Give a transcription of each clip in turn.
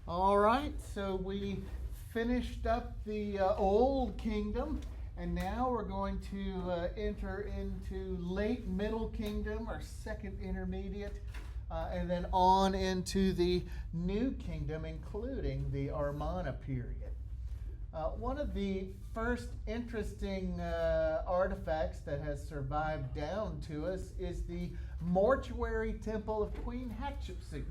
All right, so we finished up the Old Kingdom, and now we're going to enter into late Middle Kingdom, or Second Intermediate, and then on into the New Kingdom, including the Amarna period. One of the first interesting artifacts that has survived down to us is the mortuary temple of Queen Hatshepsut.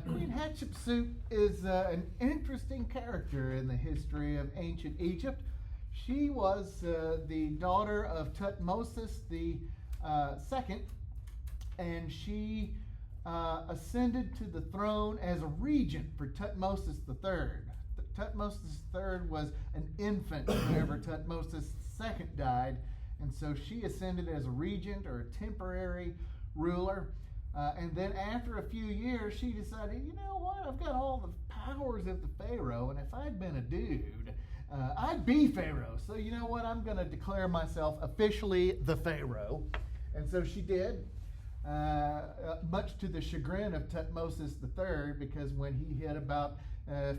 Queen Hatshepsut is an interesting character in the history of ancient Egypt. She was the daughter of Thutmose the second, and she ascended to the throne as a regent for Thutmose the third. Thutmose III was an infant whenever Thutmose II died, and so she ascended as a regent or a temporary ruler. And then after a few years, she decided, you know what, I've got all the powers of the Pharaoh, and if I'd been a dude, I'd be Pharaoh. So you know what, I'm going to declare myself officially the Pharaoh. And so she did, much to the chagrin of Thutmose III, because when he hit about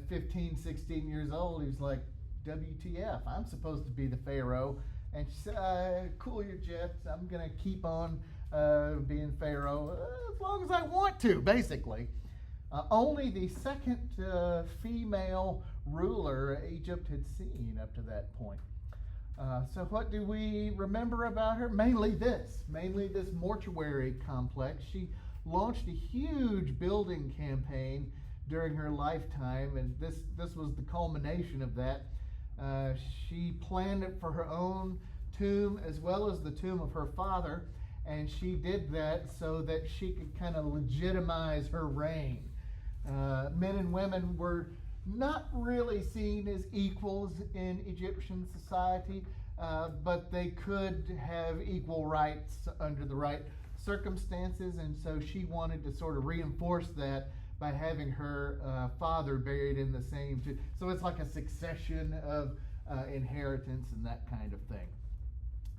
15, 16 years old, he was like, WTF, I'm supposed to be the Pharaoh. And she said, cool your jets, I'm going to keep on being Pharaoh as long as I want to, basically. Only the second female ruler Egypt had seen up to that point. So what do we remember about her? Mainly this mortuary complex. She launched a huge building campaign during her lifetime, and this was the culmination of that. She planned it for her own tomb as well as the tomb of her father, and she did that so that she could kind of legitimize her reign. Men and women were not really seen as equals in Egyptian society, but they could have equal rights under the right circumstances, and so she wanted to sort of reinforce that by having her father buried in the same tomb. So it's like a succession of inheritance and that kind of thing.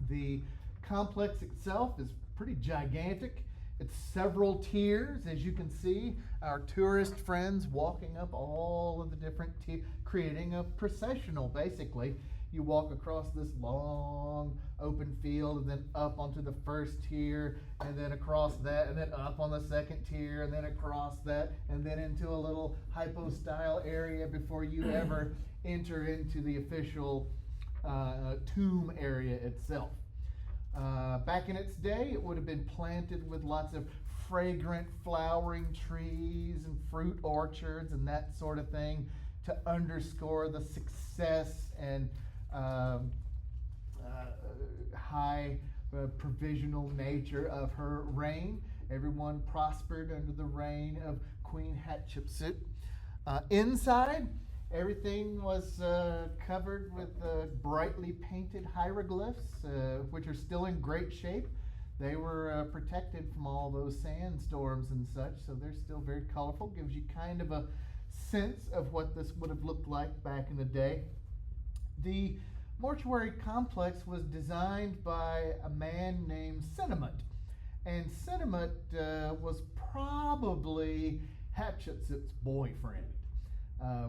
The complex itself is pretty gigantic. It's several tiers, as you can see. Our tourist friends walking up all of the different tiers, creating a processional, basically. You walk across this long open field and then up onto the first tier, and then across that, and then up on the second tier, and then across that, and then into a little hypo-style area before you ever enter into the official tomb area itself. Back in its day, it would have been planted with lots of fragrant flowering trees and fruit orchards and that sort of thing to underscore the success and high provisional nature of her reign. Everyone prospered under the reign of Queen Hatshepsut. Inside, everything was covered with brightly painted hieroglyphs, which are still in great shape. They were protected from all those sandstorms and such, so they're still very colorful. Gives you kind of a sense of what this would have looked like back in the day. The mortuary complex was designed by a man named Sennamat, and Sennamat was probably Hatshepsut's boyfriend.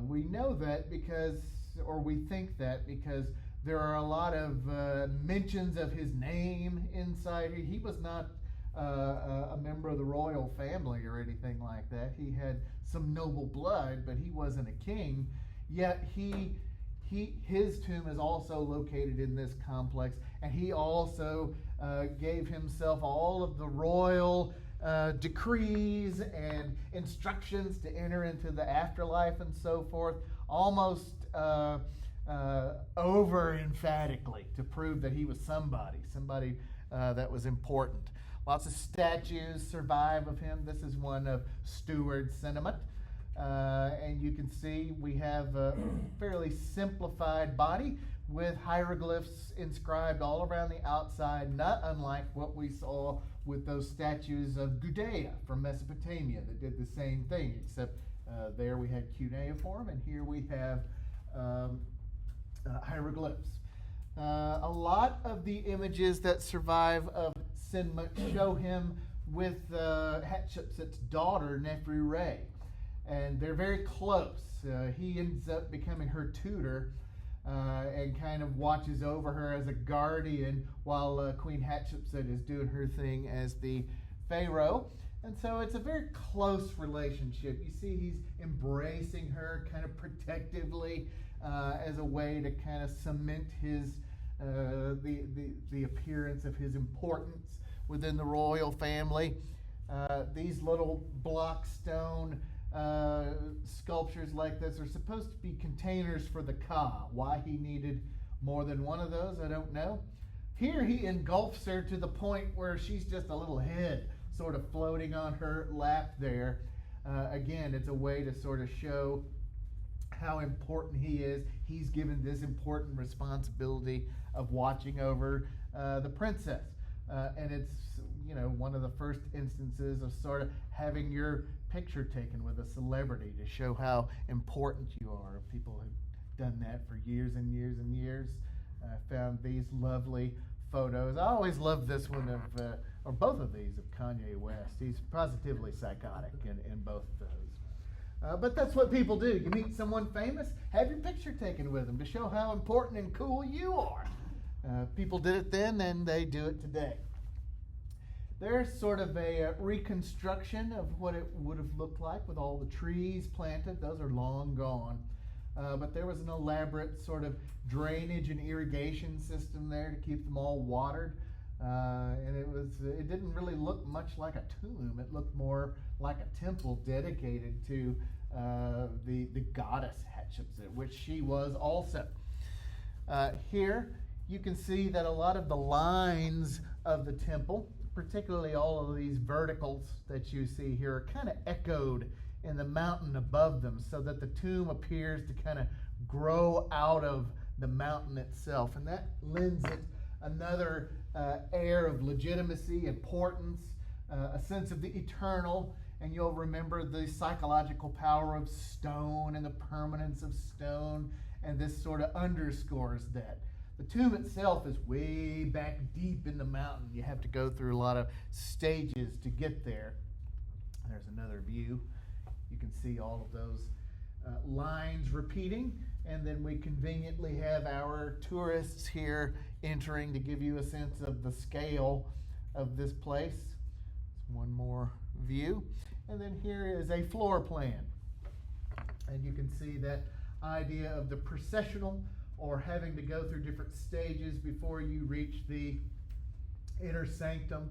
We know that we think that because there are a lot of mentions of his name inside here. He was not a member of the royal family or anything like that. He had some noble blood, but he wasn't a king. Yet his tomb is also located in this complex, and he also gave himself all of the royal decrees and instructions to enter into the afterlife and so forth, almost over emphatically, to prove that he was somebody that was important. Lots of statues survive of him. This is one of Steward Sennamat. And you can see we have a fairly simplified body with hieroglyphs inscribed all around the outside, not unlike what we saw with those statues of Gudea from Mesopotamia that did the same thing, except there we had cuneiform, and here we have hieroglyphs. A lot of the images that survive of Sennamat show him with Hatshepsut's daughter, Neferure. and they're very close. He ends up becoming her tutor and kind of watches over her as a guardian while Queen Hatshepsut is doing her thing as the Pharaoh. And so it's a very close relationship. You see he's embracing her kind of protectively as a way to kind of cement his the appearance of his importance within the royal family. These little block stone sculptures like this are supposed to be containers for the Ka. Why he needed more than one of those, I don't know. Here he engulfs her to the point where she's just a little head sort of floating on her lap there. Again, it's a way to sort of show how important he is. He's given this important responsibility of watching over the princess. And it's, one of the first instances of sort of having your picture taken with a celebrity to show how important you are. People have done that for years and years and years. I found these lovely photos. I always love this one or both of these of Kanye West. He's positively psychotic in both of those. But that's what people do. You meet someone famous, have your picture taken with them to show how important and cool you are. People did it then, and they do it today. There's sort of a reconstruction of what it would have looked like with all the trees planted. Those are long gone. But there was an elaborate sort of drainage and irrigation system there to keep them all watered. And it didn't really look much like a tomb. It looked more like a temple dedicated to the goddess Hatshepsut, which she was also. Here you can see that a lot of the lines of the temple, particularly all of these verticals that you see here, are kind of echoed in the mountain above them, so that the tomb appears to kind of grow out of the mountain itself. And that lends it another air of legitimacy, importance, a sense of the eternal. And you'll remember the psychological power of stone and the permanence of stone, and this sort of underscores that. The tomb itself is way back deep in the mountain. You have to go through a lot of stages to get there. There's another view. You can see all of those lines repeating, and then we conveniently have our tourists here entering to give you a sense of the scale of this place. One more view, and then here is a floor plan, and you can see that idea of the processional, or having to go through different stages before you reach the inner sanctum,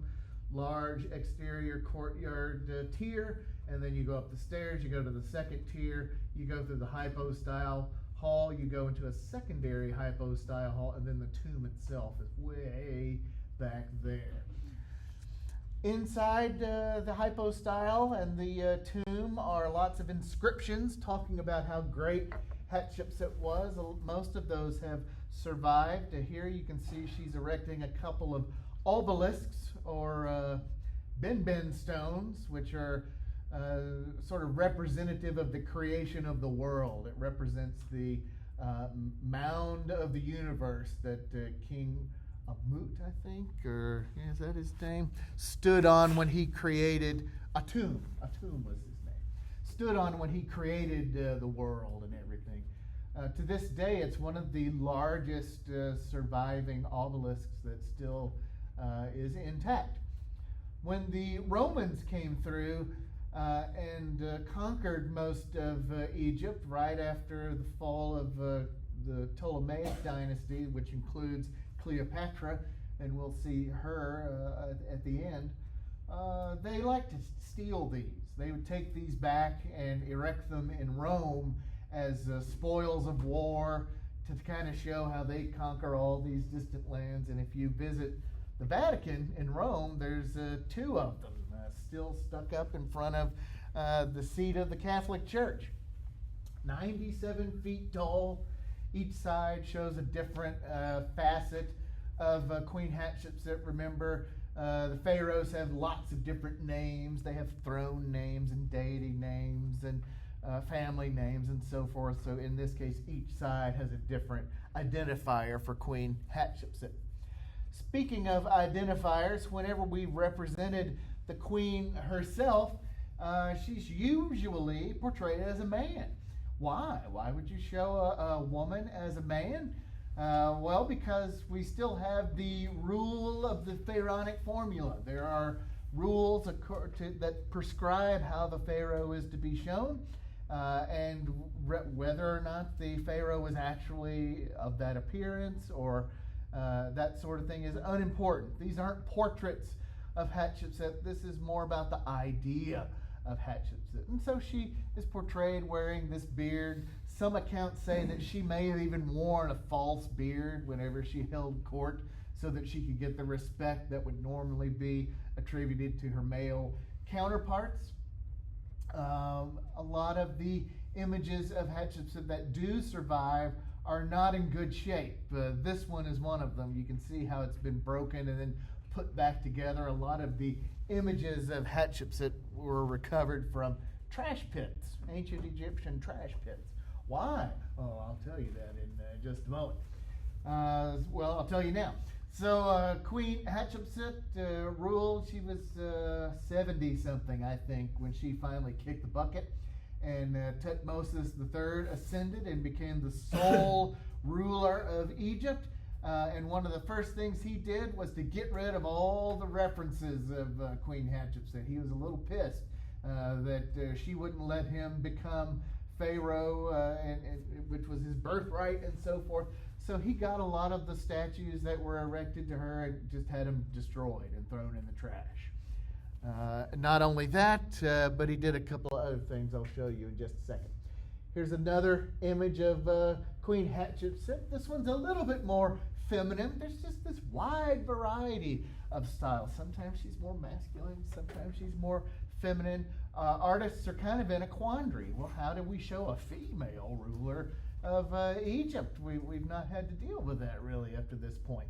large exterior courtyard tier, and then you go up the stairs, you go to the second tier, you go through the hypostyle hall, you go into a secondary hypostyle hall, and then the tomb itself is way back there. Inside the hypostyle and the tomb are lots of inscriptions talking about how great Hatshepsut was. Most of those have survived. Here you can see she's erecting a couple of obelisks, or ben stones, which are sort of representative of the creation of the world. It represents the mound of the universe that King Amut, I think, or is that his name, stood on when he created Atum. Atum was his name. Stood on when he created the world and everything. To this day, it's one of the largest surviving obelisks that still is intact. When the Romans came through and conquered most of Egypt right after the fall of the Ptolemaic dynasty, which includes Cleopatra, and we'll see her at the end, they liked to steal these. They would take these back and erect them in Rome as spoils of war, to kind of show how they conquer all these distant lands. And if you visit the Vatican in Rome, there's two of them still stuck up in front of the seat of the Catholic Church. 97 feet tall. Each side shows a different facet of Queen Hatshepsut. Remember, the pharaohs have lots of different names. They have throne names and deity names and family names and so forth. So in this case, each side has a different identifier for Queen Hatshepsut. Speaking of identifiers, whenever we represented the queen herself, she's usually portrayed as a man. Why? Why would you show a woman as a man? Well, because we still have the rule of the pharaonic formula. There are rules that prescribe how the pharaoh is to be shown, and whether or not the pharaoh is actually of that appearance or that sort of thing is unimportant. These aren't portraits of Hatshepsut. This is more about the idea of Hatshepsut. And so she is portrayed wearing this beard. Some accounts say that she may have even worn a false beard whenever she held court so that she could get the respect that would normally be attributed to her male counterparts. A lot of the images of Hatshepsut that do survive are not in good shape. This one is one of them. You can see how it's been broken and then put back together. A lot of the images of Hatshepsut were recovered from trash pits, ancient Egyptian trash pits. Why? Oh, I'll tell you that in just a moment. Well, I'll tell you now. So Queen Hatshepsut ruled. She was 70-something, I think, when she finally kicked the bucket. And Thutmose III ascended and became the sole ruler of Egypt. And one of the first things he did was to get rid of all the references of Queen Hatshepsut. He was a little pissed that she wouldn't let him become pharaoh, which was his birthright and so forth. So he got a lot of the statues that were erected to her and just had them destroyed and thrown in the trash. Not only that, but he did a couple of other things I'll show you in just a second. Here's another image of Queen Hatshepsut. This one's a little bit more feminine. There's just this wide variety of styles. Sometimes she's more masculine, sometimes she's more feminine. Artists are kind of in a quandary. Well, how do we show a female ruler of Egypt? We've not had to deal with that really up to this point.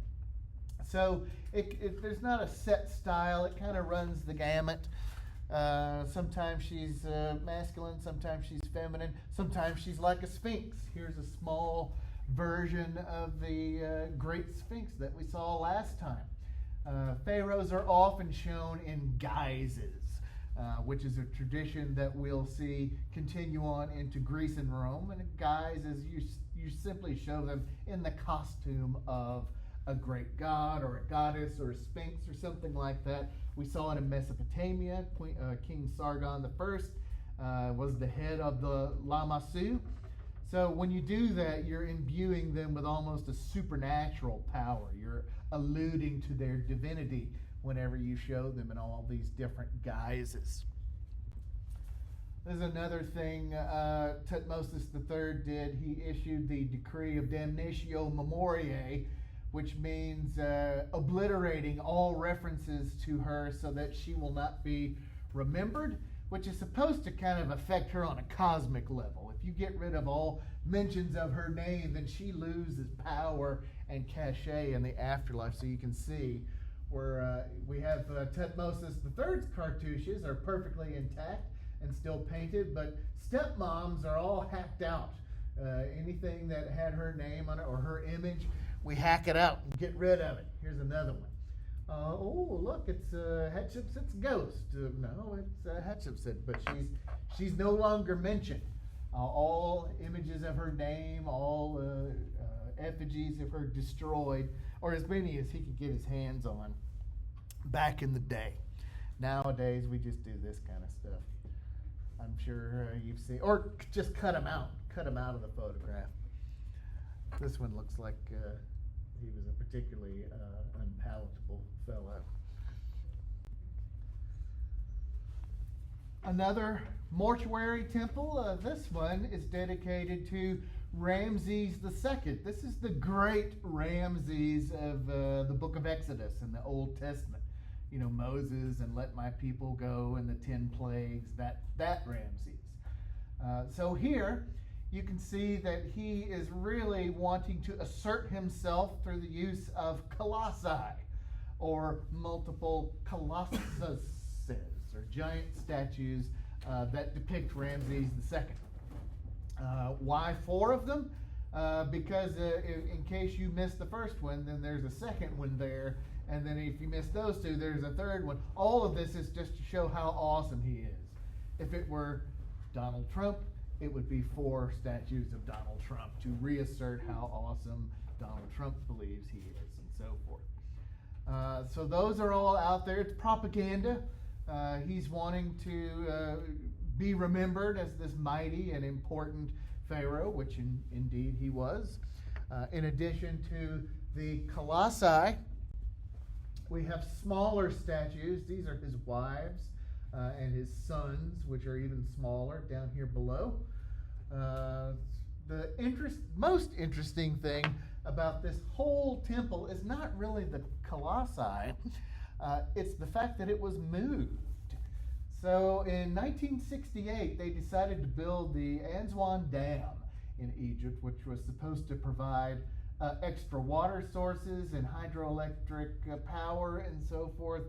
So there's not a set style. It kind of runs the gamut. Sometimes she's masculine, sometimes she's feminine, sometimes she's like a sphinx. Here's a small version of the Great Sphinx that we saw last time. Pharaohs are often shown in guises, which is a tradition that we'll see continue on into Greece and Rome. And a guise is you simply show them in the costume of a great god or a goddess or a sphinx or something like that. We saw it in Mesopotamia. King Sargon I was the head of the Lamassu. So when you do that, you're imbuing them with almost a supernatural power. You're alluding to their divinity whenever you show them in all these different guises. There's another thing Thutmose III did. He issued the decree of damnatio memoriae, which means obliterating all references to her so that she will not be remembered, which is supposed to kind of affect her on a cosmic level. If you get rid of all mentions of her name, then she loses power and cachet in the afterlife. So you can see where we have Thutmose III's cartouches are perfectly intact and still painted, but stepmoms are all hacked out. Anything that had her name on it or her image, we hack it out and get rid of it. Here's another one. Oh, look, it's Hatshepsut's ghost. No, it's Hatshepsut, but she's no longer mentioned. All images of her name, all effigies of her destroyed, or as many as he could get his hands on back in the day. Nowadays, we just do this kind of stuff. I'm sure you've seen, or just cut them out of the photograph. This one looks like he was a particularly unpalatable fellow. Another mortuary temple. This one is dedicated to Ramses II. This is the great Ramses of the book of Exodus in the Old Testament. You know, Moses and let my people go and the 10 plagues, that Ramses. So here you can see that he is really wanting to assert himself through the use of colossi, or multiple colossuses, or giant statues that depict Ramses II. Why 4 of them? Because in case you missed the first one, then there's a second one there, and then if you missed those 2, there's a third one. All of this is just to show how awesome he is. If it were Donald Trump, it would be 4 statues of Donald Trump to reassert how awesome Donald Trump believes he is, and so forth. So those are all out there. It's propaganda. He's wanting to be remembered as this mighty and important Pharaoh, which indeed he was. In addition to the colossi, we have smaller statues. These are his wives and his sons, which are even smaller down here below. The most interesting thing about this whole temple is not really the colossi. It's the fact that it was moved. So in 1968, they decided to build the Aswan Dam in Egypt, which was supposed to provide extra water sources and hydroelectric power and so forth.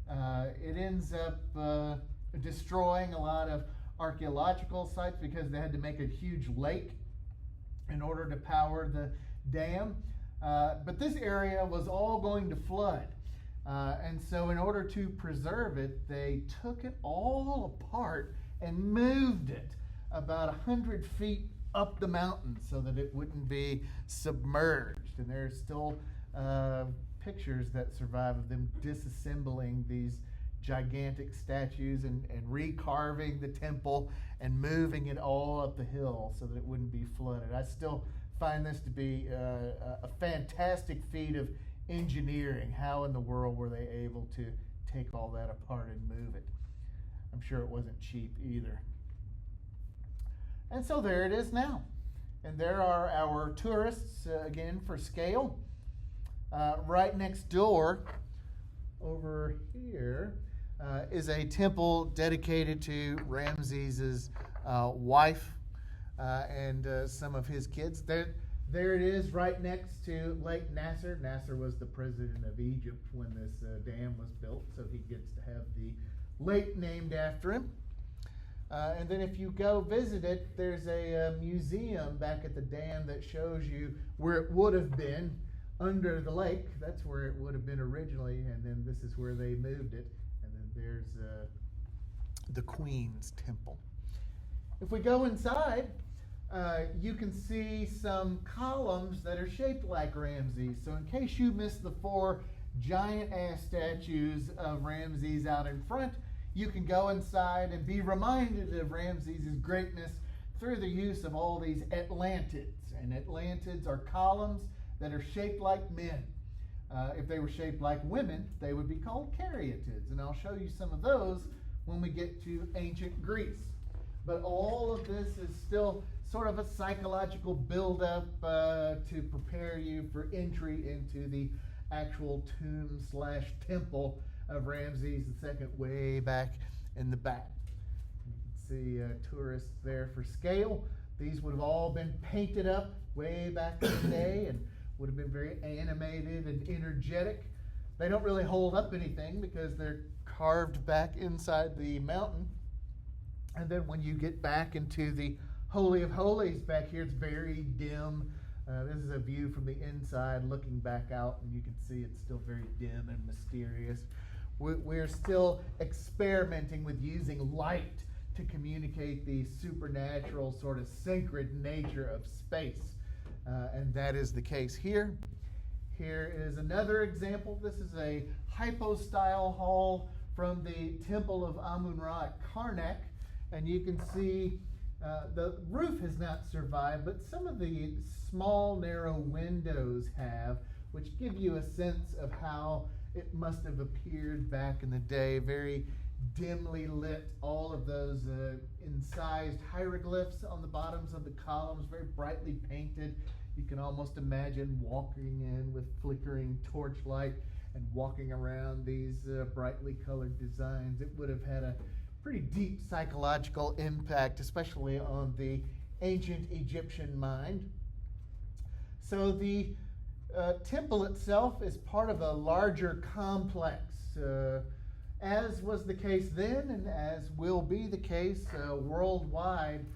It ends up destroying a lot of archaeological sites because they had to make a huge lake in order to power the dam. But this area was all going to flood. And so in order to preserve it, they took it all apart and moved it about 100 feet up the mountain so that it wouldn't be submerged. And there's still pictures that survive of them disassembling these gigantic statues and recarving the temple and moving it all up the hill so that it wouldn't be flooded. I still find this to be a fantastic feat of engineering. How in the world were they able to take all that apart and move it? I'm sure it wasn't cheap either. And so there it is now. And there are our tourists, again, for scale. Right next door, over here, is a temple dedicated to Ramses' wife and some of his kids. There it is, right next to Lake Nasser. Nasser was the president of Egypt when this dam was built, so he gets to have the lake named after him. And then if you go visit it, there's a museum back at the dam that shows you where it would have been under the lake. That's where it would have been originally, and then this is where they moved it. And then there's the Queen's Temple. If we go inside, you can see some columns that are shaped like Ramses. So in case you missed the 4 giant-ass statues of Ramses out in front, you can go inside and be reminded of Ramses' greatness through the use of all these Atlantids. And Atlantids are columns that are shaped like men. If they were shaped like women, they would be called caryatids. And I'll show you some of those when we get to ancient Greece. But all of this is still sort of a psychological build-up to prepare you for entry into the actual tomb/temple of Ramses II way back in the back. You can see tourists there for scale. These would have all been painted up way back in the day and would have been very animated and energetic. They don't really hold up anything because they're carved back inside the mountain. And then when you get back into the Holy of Holies back here, it's very dim. This is a view from the inside looking back out, and you can see it's still very dim and mysterious. We're still experimenting with using light to communicate the supernatural sort of sacred nature of space. And that is the case here. Here is another example. This is a hypostyle hall from the Temple of Amun-Ra at Karnak. And you can see the roof has not survived, but some of the small, narrow windows have, which give you a sense of how it must have appeared back in the day. Very dimly lit, all of those incised hieroglyphs on the bottoms of the columns, very brightly painted. You can almost imagine walking in with flickering torchlight and walking around these brightly colored designs. It would have had a pretty deep psychological impact, especially on the ancient Egyptian mind. So the temple itself is part of a larger complex. As was the case then, and as will be the case worldwide,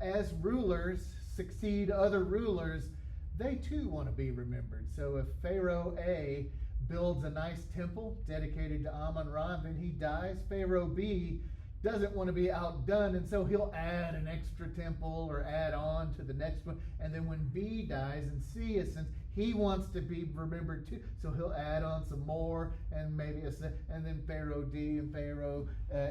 as rulers succeed other rulers, they too want to be remembered. So if Pharaoh A builds a nice temple dedicated to Amun-Ra, and then he dies, Pharaoh B doesn't want to be outdone, and so he'll add an extra temple or add on to the next one. And then when B dies and C ascends, he wants to be remembered too, so he'll add on some more, and maybe and then Pharaoh D and Pharaoh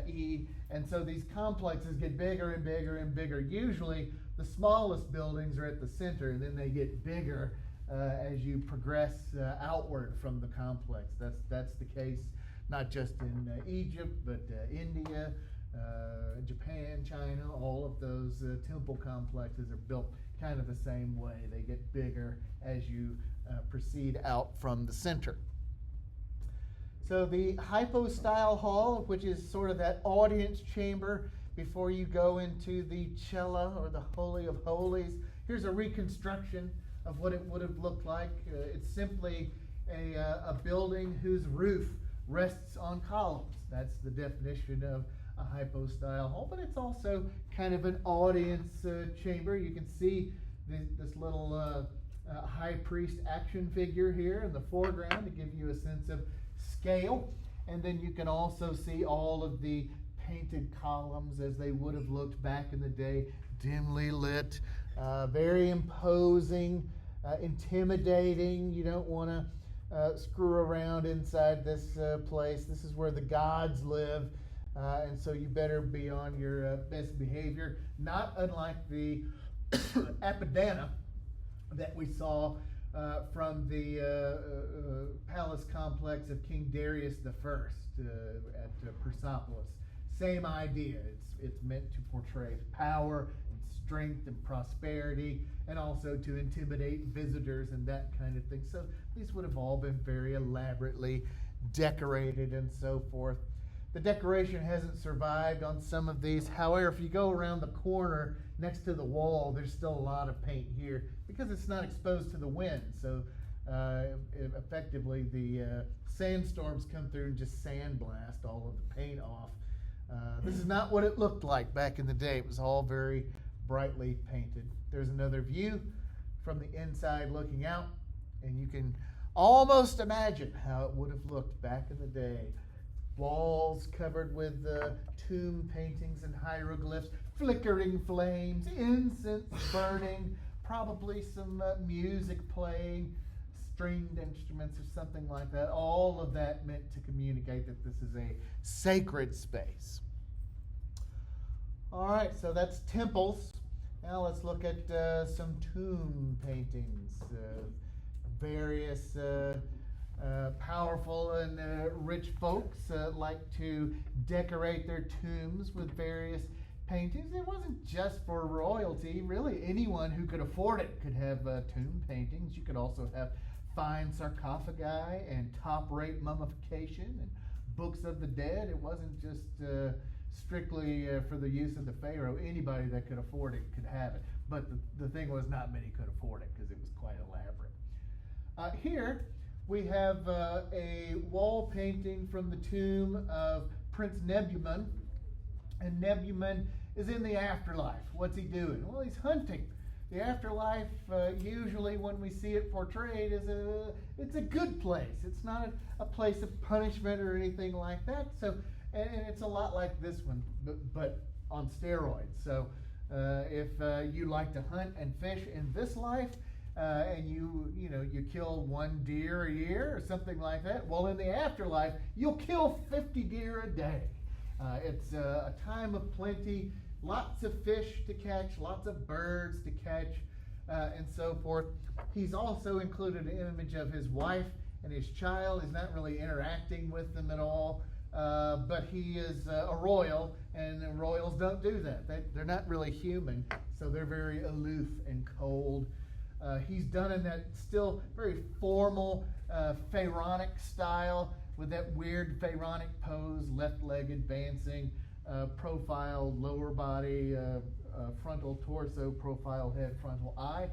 E, and so these complexes get bigger and bigger and bigger. Usually, the smallest buildings are at the center, and then they get bigger as you progress outward from the complex. That's the case not just in Egypt, but India, Japan, China. All of those temple complexes are built kind of the same way. They get bigger as you proceed out from the center. So the hypostyle hall, which is sort of that audience chamber before you go into the cella or the Holy of Holies. Here's a reconstruction of what it would have looked like. It's simply a building whose roof rests on columns. That's the definition of a hypostyle hall, but it's also kind of an audience chamber. You can see this little high priest action figure here in the foreground to give you a sense of scale, and then you can also see all of the painted columns as they would have looked back in the day, dimly lit, very imposing, intimidating. You don't want to screw around inside this place. This is where the gods live, and so you better be on your best behavior, not unlike the Apadana that we saw from the palace complex of King Darius I at Persepolis. Same idea. It's meant to portray power and strength and prosperity, and also to intimidate visitors and that kind of thing. So these would have all been very elaborately decorated and so forth. The decoration hasn't survived on some of these. However, if you go around the corner next to the wall, there's still a lot of paint here because it's not exposed to the wind. So effectively, the sandstorms come through and just sandblast all of the paint off. This is not what it looked like back in the day. It was all very brightly painted. There's another view from the inside looking out, and you can almost imagine how it would have looked back in the day. Walls covered with tomb paintings and hieroglyphs, flickering flames, incense burning, probably some music playing, stringed instruments or something like that. All of that meant to communicate that this is a sacred space. All right, so that's temples. Now let's look at some tomb paintings. Various powerful and rich folks like to decorate their tombs with various paintings. It wasn't just for royalty. Really, anyone who could afford it could have tomb paintings. You could also have fine sarcophagi and top-rate mummification and books of the dead. It wasn't just strictly for the use of the pharaoh. Anybody that could afford it could have it. But the thing was, not many could afford it because it was quite elaborate. Here we have a wall painting from the tomb of Prince Nebumun. And Nebumun is in the afterlife. What's he doing? Well, he's hunting. The afterlife, usually when we see it portrayed, it's a good place. It's not a place of punishment or anything like that. So, and it's a lot like this one, but on steroids. So, if you like to hunt and fish in this life, and you kill one deer a year or something like that, well, in the afterlife, you'll kill 50 deer a day. It's a time of plenty. Lots of fish to catch, lots of birds to catch, and so forth. He's also included an image of his wife and his child. He's not really interacting with them at all, but he is a royal, and royals don't do that. They're not really human, so they're very aloof and cold. He's done in that still very formal pharaonic style with that weird pharaonic pose, left-leg advancing, profile, lower body, frontal torso, profile head, frontal eye,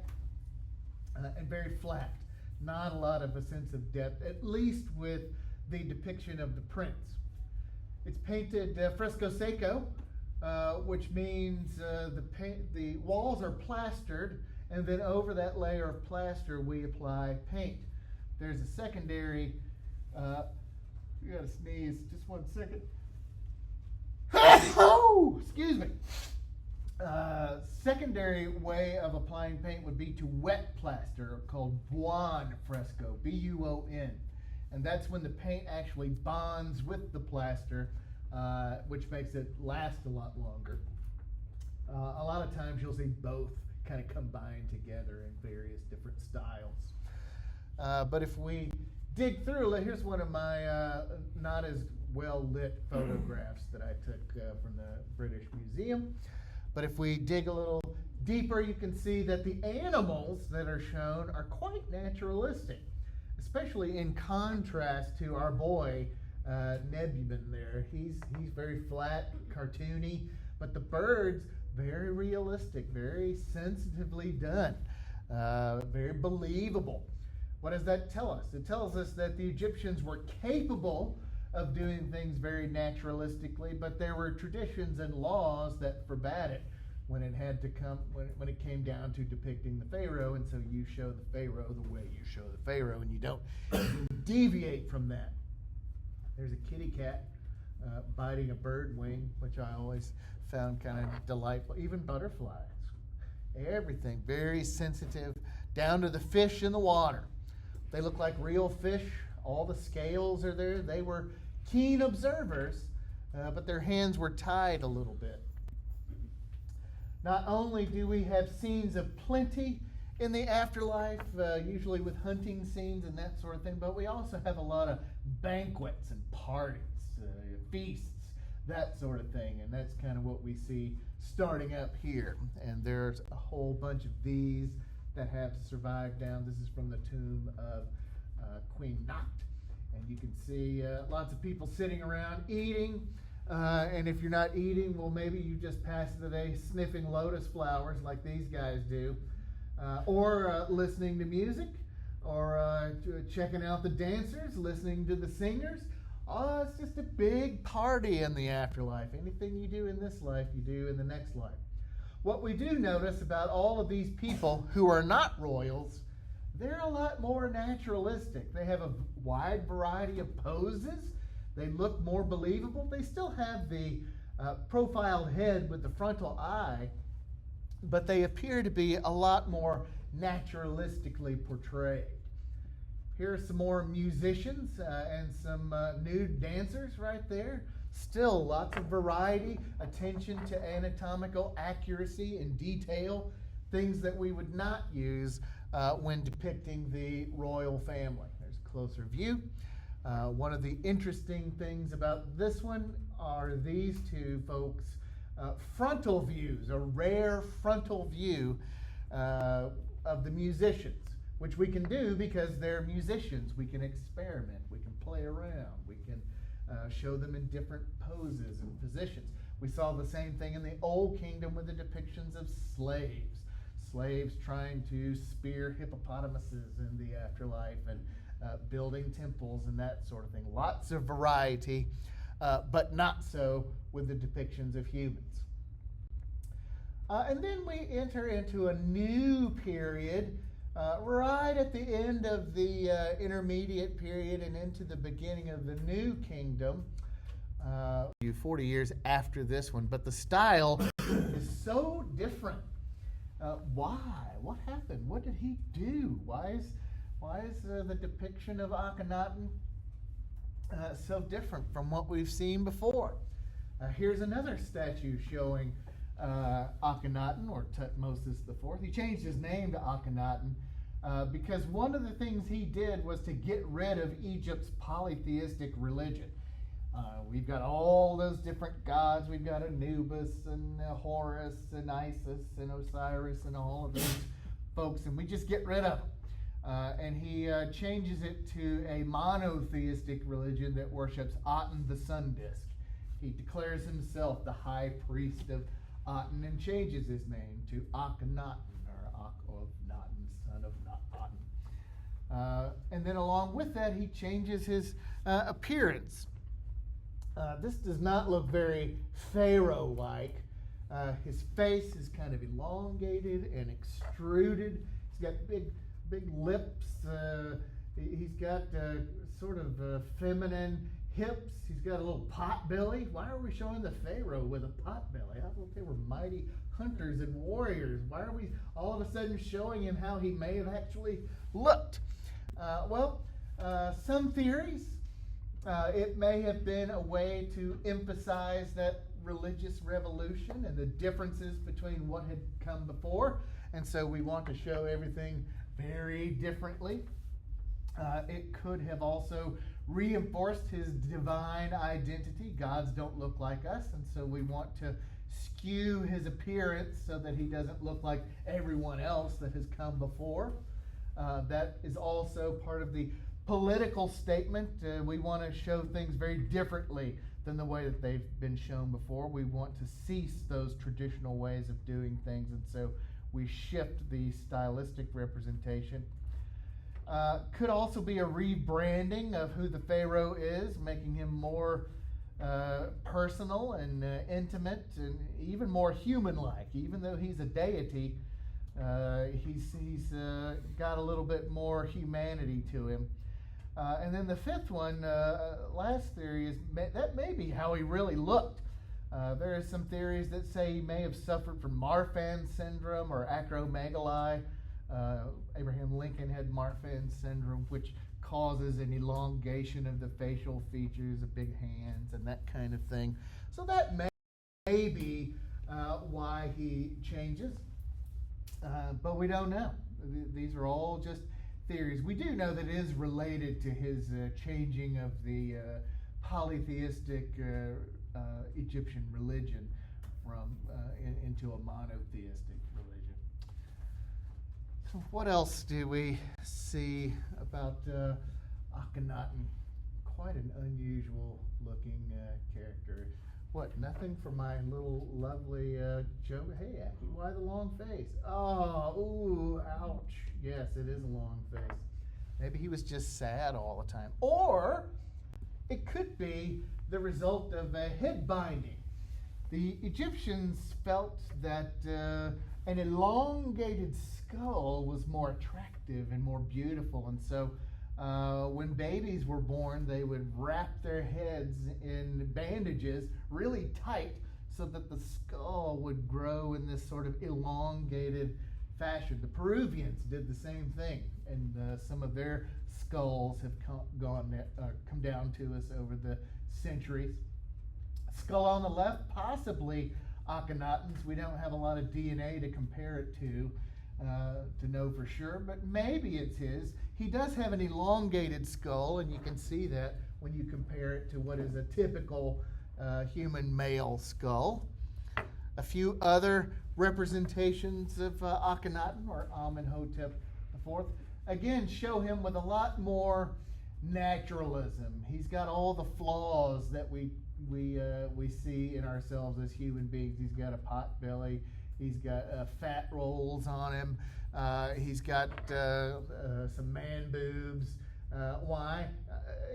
and very flat. Not a lot of a sense of depth, at least with the depiction of the prince. It's painted fresco secco, which means the walls are plastered, and then over that layer of plaster we apply paint. There's a secondary, you gotta sneeze, just one second. Oh, excuse me. Secondary way of applying paint would be to wet plaster, called buon fresco, B-U-O-N. And that's when the paint actually bonds with the plaster, which makes it last a lot longer. A lot of times you'll see both kind of combined together in various different styles. But if we dig through, here's one of my not as well lit photographs that I took from the British Museum. But if we dig a little deeper, you can see that the animals that are shown are quite naturalistic, especially in contrast to our boy Nebuman there. He's very flat, cartoony, but the birds, very realistic, very sensitively done, very believable. What does that tell us? It tells us that the Egyptians were capable of doing things very naturalistically, but there were traditions and laws that forbade it when it had to come when it came down to depicting the Pharaoh. And so you show the Pharaoh the way you show the Pharaoh, and you don't deviate from that. There's a kitty cat biting a bird wing, which I always found kind of delightful. Even butterflies, everything very sensitive, down to the fish in the water. They look like real fish. All the scales are there. They were keen observers, but their hands were tied a little bit. Not only do we have scenes of plenty in the afterlife, usually with hunting scenes and that sort of thing, but we also have a lot of banquets and parties, feasts, that sort of thing, and that's kind of what we see starting up here. And there's a whole bunch of these that have survived down. This is from the tomb of Queen Nacht, and you can see lots of people sitting around eating, and if you're not eating, well, maybe you just pass the day sniffing lotus flowers like these guys do, or listening to music, or checking out the dancers, listening to the singers. Oh, it's just a big party in the afterlife. Anything you do in this life, you do in the next life. What we do notice about all of these people who are not royals, they're a lot more naturalistic. They have a wide variety of poses. They look more believable. They still have the profiled head with the frontal eye, but they appear to be a lot more naturalistically portrayed. Here are some more musicians and some nude dancers right there. Still lots of variety, attention to anatomical accuracy and detail, things that we would not use when depicting the royal family. There's a closer view. One of the interesting things about this one are these two folks' frontal views, a rare frontal view of the musicians, which we can do because they're musicians. We can experiment, we can play around, we can show them in different poses and positions. We saw the same thing in the Old Kingdom with the depictions of slaves trying to spear hippopotamuses in the afterlife and building temples and that sort of thing. Lots of variety, but not so with the depictions of humans. And then we enter into a new period right at the end of the intermediate period and into the beginning of the new kingdom. 40 years after this one, but the style is so different. Why? What happened? What did he do? Why is the depiction of Akhenaten so different from what we've seen before? Here's another statue showing Akhenaten, or Tutmosis IV. He changed his name to Akhenaten because one of the things he did was to get rid of Egypt's polytheistic religion. We've got all those different gods. We've got Anubis and Horus and Isis and Osiris and all of those folks, and we just get rid of them. And he changes it to a monotheistic religion that worships Aten, the sun disk. He declares himself the high priest of Aten and changes his name to Akhenaten, or Akhenaten, son of Aten. And then along with that, he changes his appearance. This does not look very Pharaoh-like. His face is kind of elongated and extruded. He's got big lips. He's got sort of feminine hips. He's got a little pot belly. Why are we showing the Pharaoh with a pot belly? I thought they were mighty hunters and warriors. Why are we all of a sudden showing him how he may have actually looked? Some theories, it may have been a way to emphasize that religious revolution and the differences between what had come before. And so we want to show everything very differently. It could have also reinforced his divine identity. Gods don't look like us, and so we want to skew his appearance so that he doesn't look like everyone else that has come before. That is also part of the political statement. We want to show things very differently than the way that they've been shown before. We want to cease those traditional ways of doing things, and so we shift the stylistic representation. Could also be a rebranding of who the Pharaoh is, making him more personal and intimate and even more human-like. Even though he's a deity, he's got a little bit more humanity to him. And then the fifth one, last theory, is that may be how he really looked. There are some theories that say he may have suffered from Marfan syndrome or acromegaly. Abraham Lincoln had Marfan syndrome, which causes an elongation of the facial features, the big hands, and that kind of thing. So that may be why he changes, but we don't know. These are all just theories. We do know that it is related to his changing of the polytheistic Egyptian religion from into a monotheistic religion. So what else do we see about Akhenaten? Quite an unusual looking character. What, nothing for my little lovely joke? Hey, Aki, why the long face? Oh, ooh, ouch. Yes, it is a long face. Maybe he was just sad all the time. Or it could be the result of a head binding. The Egyptians felt that an elongated skull was more attractive and more beautiful, and so when babies were born, they would wrap their heads in bandages really tight so that the skull would grow in this sort of elongated fashion. The Peruvians did the same thing, and some of their skulls have come down to us over the centuries. Skull on the left, possibly Akhenaten's. We don't have a lot of DNA to compare it to know for sure, but maybe it's his. He does have an elongated skull, and you can see that when you compare it to what is a typical human male skull. A few other representations of Akhenaten, or Amenhotep IV, again show him with a lot more naturalism. He's got all the flaws that we see in ourselves as human beings. He's got a pot belly. He's got fat rolls on him. He's got some man boobs. Why?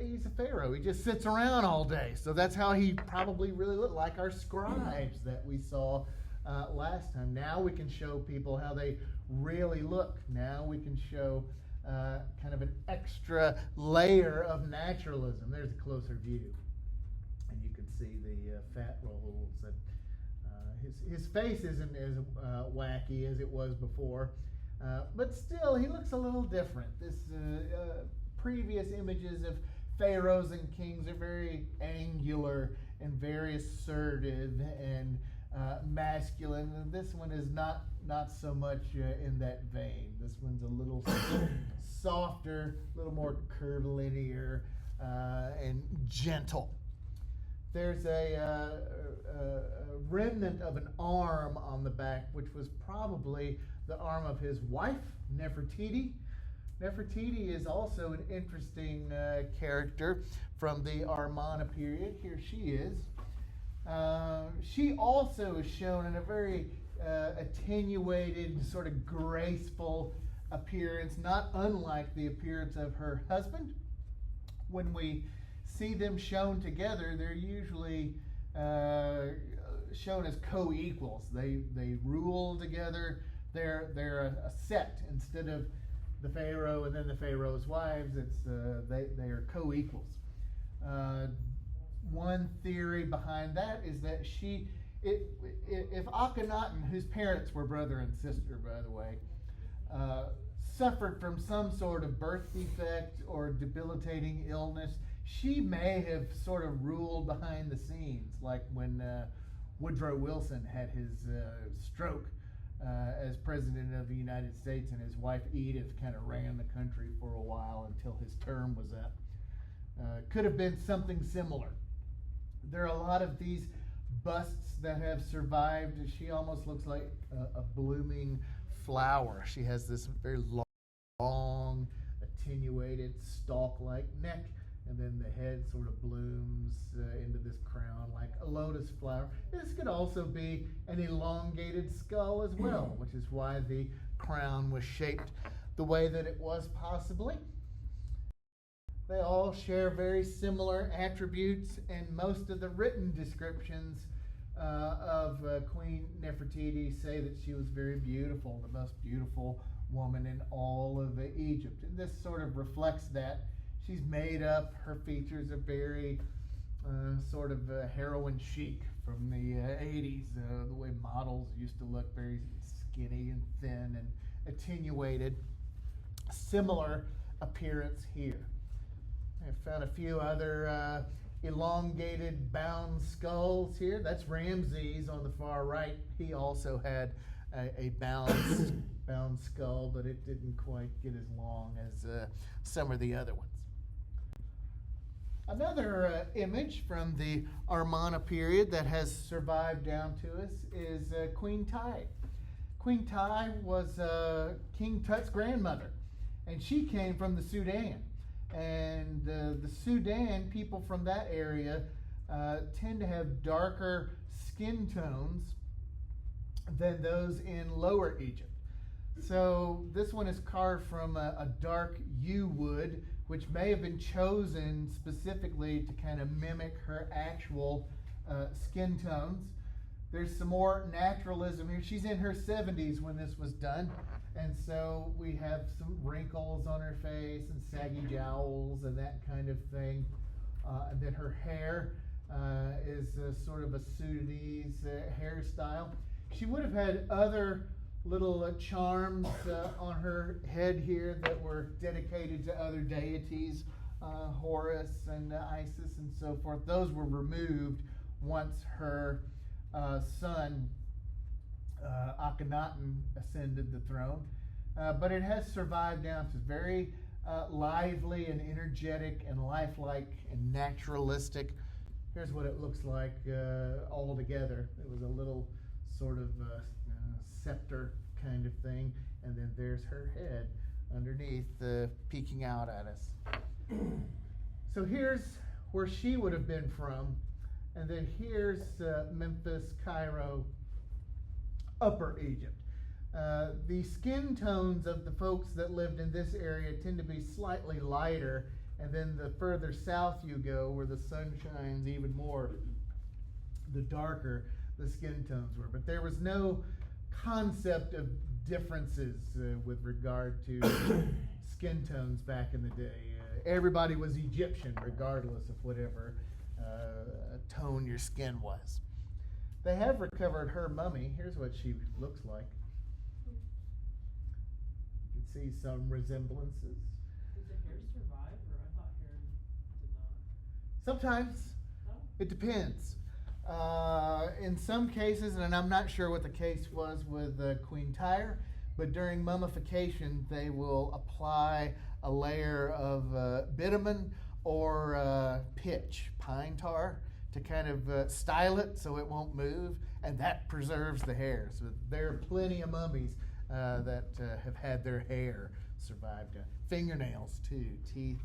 He's a pharaoh. He just sits around all day. So that's how he probably really looked, like our scribes that we saw last time. Now we can show people how they really look. Now we can show kind of an extra layer of naturalism. There's a closer view. And you can see the fat rolls. And his face isn't as wacky as it was before. But still, he looks a little different. This previous images of pharaohs and kings are very angular and very assertive and masculine. And this one is not so much in that vein. This one's a little softer, a little more curvilinear and gentle. There's a remnant of an arm on the back, which was probably the arm of his wife, Nefertiti. Nefertiti is also an interesting character from the Amarna period. Here she is. She also is shown in a very attenuated, sort of graceful appearance, not unlike the appearance of her husband. When we see them shown together, they're usually shown as co-equals. They rule together. They're a set instead of the pharaoh and then the pharaoh's wives. It's they are co-equals. one theory behind that is that if Akhenaten, whose parents were brother and sister, by the way, suffered from some sort of birth defect or debilitating illness, she may have sort of ruled behind the scenes, like when Woodrow Wilson had his stroke as president of the United States, and his wife Edith kind of ran the country for a while until his term was up. Could have been something similar. There are a lot of these busts that have survived. She almost looks like a blooming flower. She has this very long, attenuated, stalk-like neck, and then the head sort of blooms into this crown like a lotus flower. This could also be an elongated skull as well, which is why the crown was shaped the way that it was possibly. They all share very similar attributes, and most of the written descriptions of Queen Nefertiti say that she was very beautiful, the most beautiful woman in all of Egypt. And this sort of reflects that. She's made up, her features are very sort of heroin chic from the 80s, the way models used to look, very skinny and thin and attenuated. Similar appearance here. I found a few other elongated bound skulls here. That's Ramses on the far right. He also had a bound skull, but it didn't quite get as long as some of the other ones. Another image from the Amarna period that has survived down to us is Queen Tai. Queen Tai was King Tut's grandmother, and she came from the Sudan. And the Sudan, people from that area tend to have darker skin tones than those in Lower Egypt. So this one is carved from a dark yew wood, which may have been chosen specifically to kind of mimic her actual skin tones. There's some more naturalism here. She's in her 70s when this was done, and so we have some wrinkles on her face and saggy jowls and that kind of thing. And then her hair is sort of a Sudanese hairstyle. She would have had other little charms on her head here that were dedicated to other deities, Horus and Isis and so forth. Those were removed once her son Akhenaten ascended the throne. But it has survived down to very lively and energetic and lifelike and naturalistic. Here's what it looks like all together. It was a little sort of scepter kind of thing, and then there's her head underneath peeking out at us. So here's where she would have been from, and then here's Memphis, Cairo, Upper Egypt. The skin tones of the folks that lived in this area tend to be slightly lighter, and then the further south you go, where the sun shines even more, the darker the skin tones were. But there was no concept of differences with regard to skin tones back in the day. Everybody was Egyptian, regardless of whatever tone your skin was. They have recovered her mummy. Here's what she looks like. You can see some resemblances. Did the hair survive, or I thought hair did not? Sometimes. No? It depends. In some cases, and I'm not sure what the case was with Queen Tyre, but during mummification, they will apply a layer of bitumen or pitch, pine tar, to kind of style it so it won't move, and that preserves the hair. So there are plenty of mummies that have had their hair survived. Fingernails too, teeth.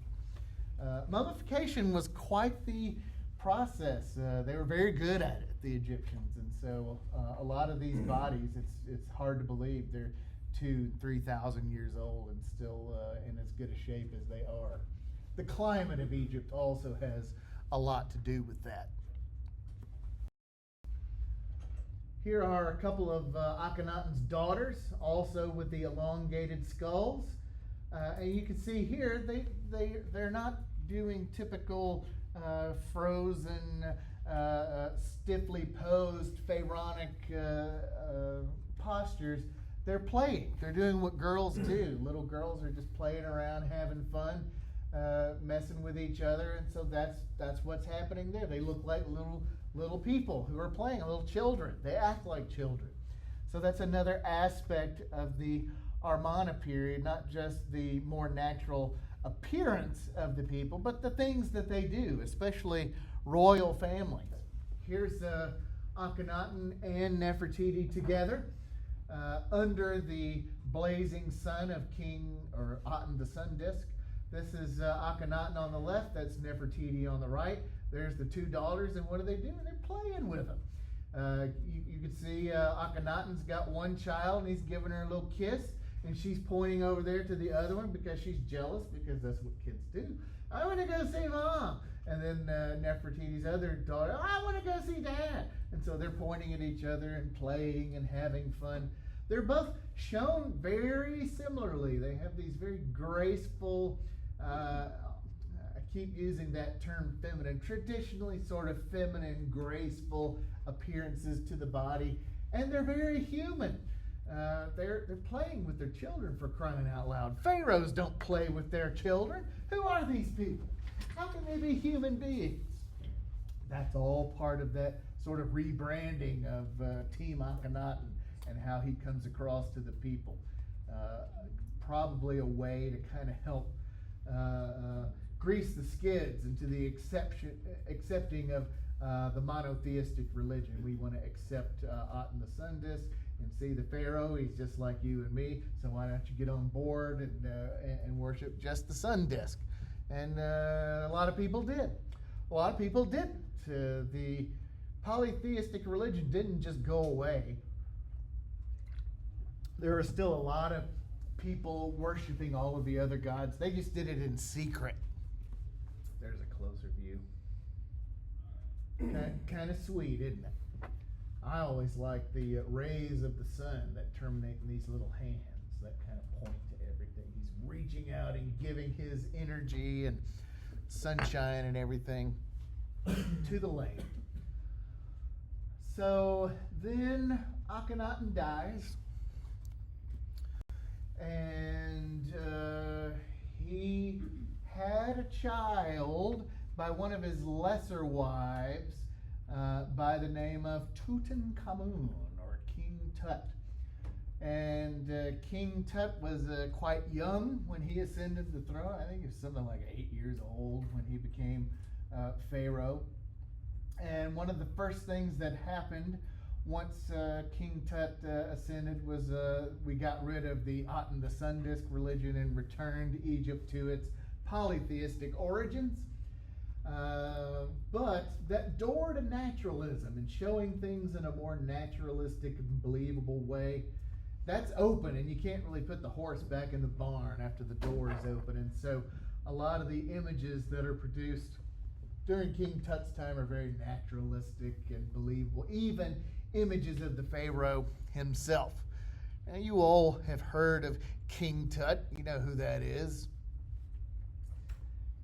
Mummification was quite the process. They were very good at it, the Egyptians, and so a lot of these bodies, it's hard to believe they're 2,000-3,000 years old and still in as good a shape as they are. The climate of Egypt also has a lot to do with that. Here are a couple of Akhenaten's daughters, also with the elongated skulls. And you can see here, they're not doing typical frozen, stiffly posed pharaonic postures. They're playing. They're doing what girls do. Little girls are just playing around, having fun, messing with each other, and so that's what's happening there. They look like little people who are playing, little children. They act like children. So that's another aspect of the Amarna period, not just the more natural appearance of the people, but the things that they do, especially royal families. Here's Akhenaten and Nefertiti together under the blazing sun of King or Aten the sun disk. This is Akhenaten on the left. That's Nefertiti on the right. There's the two daughters, and what are they doing? They're playing with them. You can see Akhenaten's got one child, and he's giving her a little kiss, and she's pointing over there to the other one because she's jealous, because that's what kids do. I want to go see Mom. And then Nefertiti's other daughter, I want to go see Dad. And so they're pointing at each other and playing and having fun. They're both shown very similarly. They have these very graceful, I keep using that term feminine, traditionally sort of feminine, graceful appearances to the body. And they're very human. They're playing with their children, for crying out loud. Pharaohs don't play with their children. Who are these people? How can they be human beings? That's all part of that sort of rebranding of Team Akhenaten and how he comes across to the people. Probably a way to kind of help grease the skids into the accepting of the monotheistic religion. We want to accept Aten the sun disk and see the Pharaoh. He's just like you and me, so why don't you get on board and worship just the sun disk? And a lot of people did. A lot of people didn't. The polytheistic religion didn't just go away. There are still a lot of people worshiping all of the other gods. They just did it in secret. There's a closer view. Kind of sweet, isn't it? I always like the rays of the sun that terminate in these little hands that kind of point to everything. He's reaching out and giving his energy and sunshine and everything to the land. So then Akhenaten dies, and he had a child by one of his lesser wives by the name of Tutankhamun, or King Tut. And King Tut was quite young when he ascended the throne. I think he was something like 8 years old when he became Pharaoh. And one of the first things that happened once King Tut ascended was we got rid of the Aten the sun disk religion and returned Egypt to its polytheistic origins. But that door to naturalism and showing things in a more naturalistic and believable way, that's open, and you can't really put the horse back in the barn after the door is open. And so a lot of the images that are produced during King Tut's time are very naturalistic and believable, even images of the Pharaoh himself. Now, you all have heard of King Tut. You know who that is.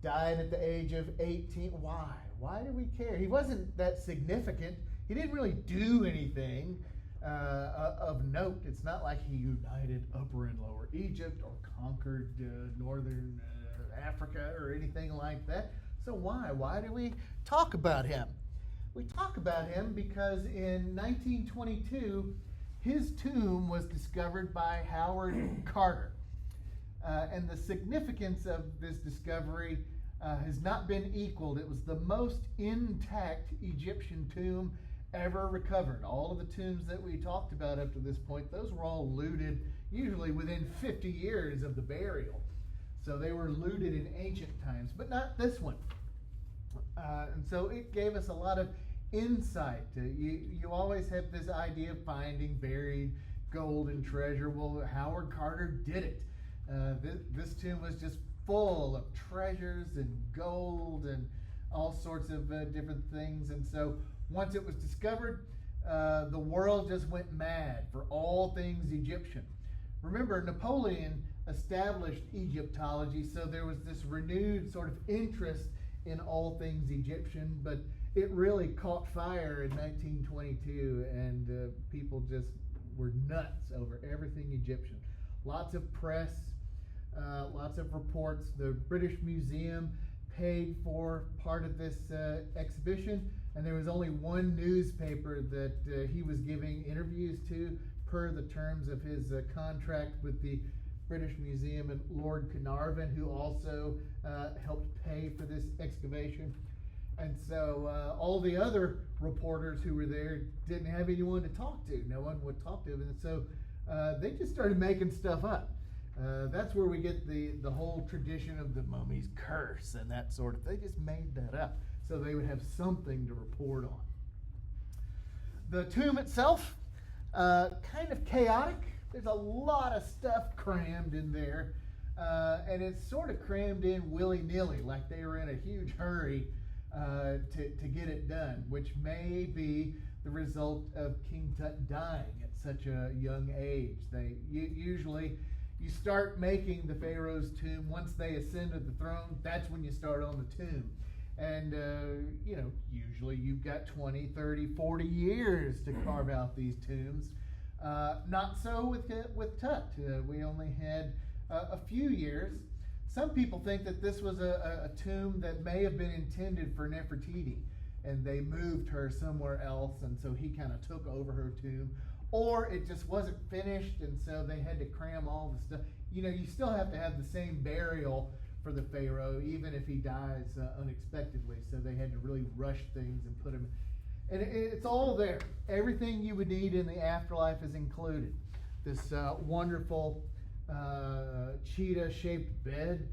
Died at the age of 18. Why? Why do we care? He wasn't that significant. He didn't really do anything of note. It's not like he united Upper and Lower Egypt or conquered northern Africa or anything like that. So why? Why do we talk about him? We talk about him because in 1922, his tomb was discovered by Howard Carter. And the significance of this discovery has not been equaled. It was the most intact Egyptian tomb ever recovered. All of the tombs that we talked about up to this point, those were all looted usually within 50 years of the burial. So they were looted in ancient times, but not this one. And so it gave us a lot of insight. You always have this idea of finding buried gold and treasure. Well, Howard Carter did it. This tomb was just full of treasures and gold and all sorts of different things. And so once it was discovered, the world just went mad for all things Egyptian. Remember, Napoleon established Egyptology, so there was this renewed sort of interest in all things Egyptian, but it really caught fire in 1922, and people just were nuts over everything Egyptian. Lots of press, lots of reports. The British Museum paid for part of this exhibition, and there was only one newspaper that he was giving interviews to per the terms of his contract with the British Museum, and Lord Carnarvon, who also helped pay for this excavation. And so all the other reporters who were there didn't have anyone to talk to. No one would talk to them. And so they just started making stuff up. That's where we get the whole tradition of the mummy's curse and that sort of thing. They just made that up so they would have something to report on. The tomb itself, kind of chaotic. There's a lot of stuff crammed in there. And it's sort of crammed in willy-nilly, like they were in a huge hurry to get it done, which may be the result of King Tut dying at such a young age. Usually you start making the Pharaoh's tomb once they ascended the throne. That's when you start on the tomb. And, usually you've got 20, 30, 40 years to carve out these tombs. Not so with Tut. We only had a few years. Some people think that this was a tomb that may have been intended for Nefertiti, and they moved her somewhere else, and so he kind of took over her tomb. Or it just wasn't finished, and so they had to cram all the stuff. You still have to have the same burial for the Pharaoh, even if he dies unexpectedly. So they had to really rush things and put him. And it's all there. Everything you would need in the afterlife is included. This wonderful cheetah-shaped bed,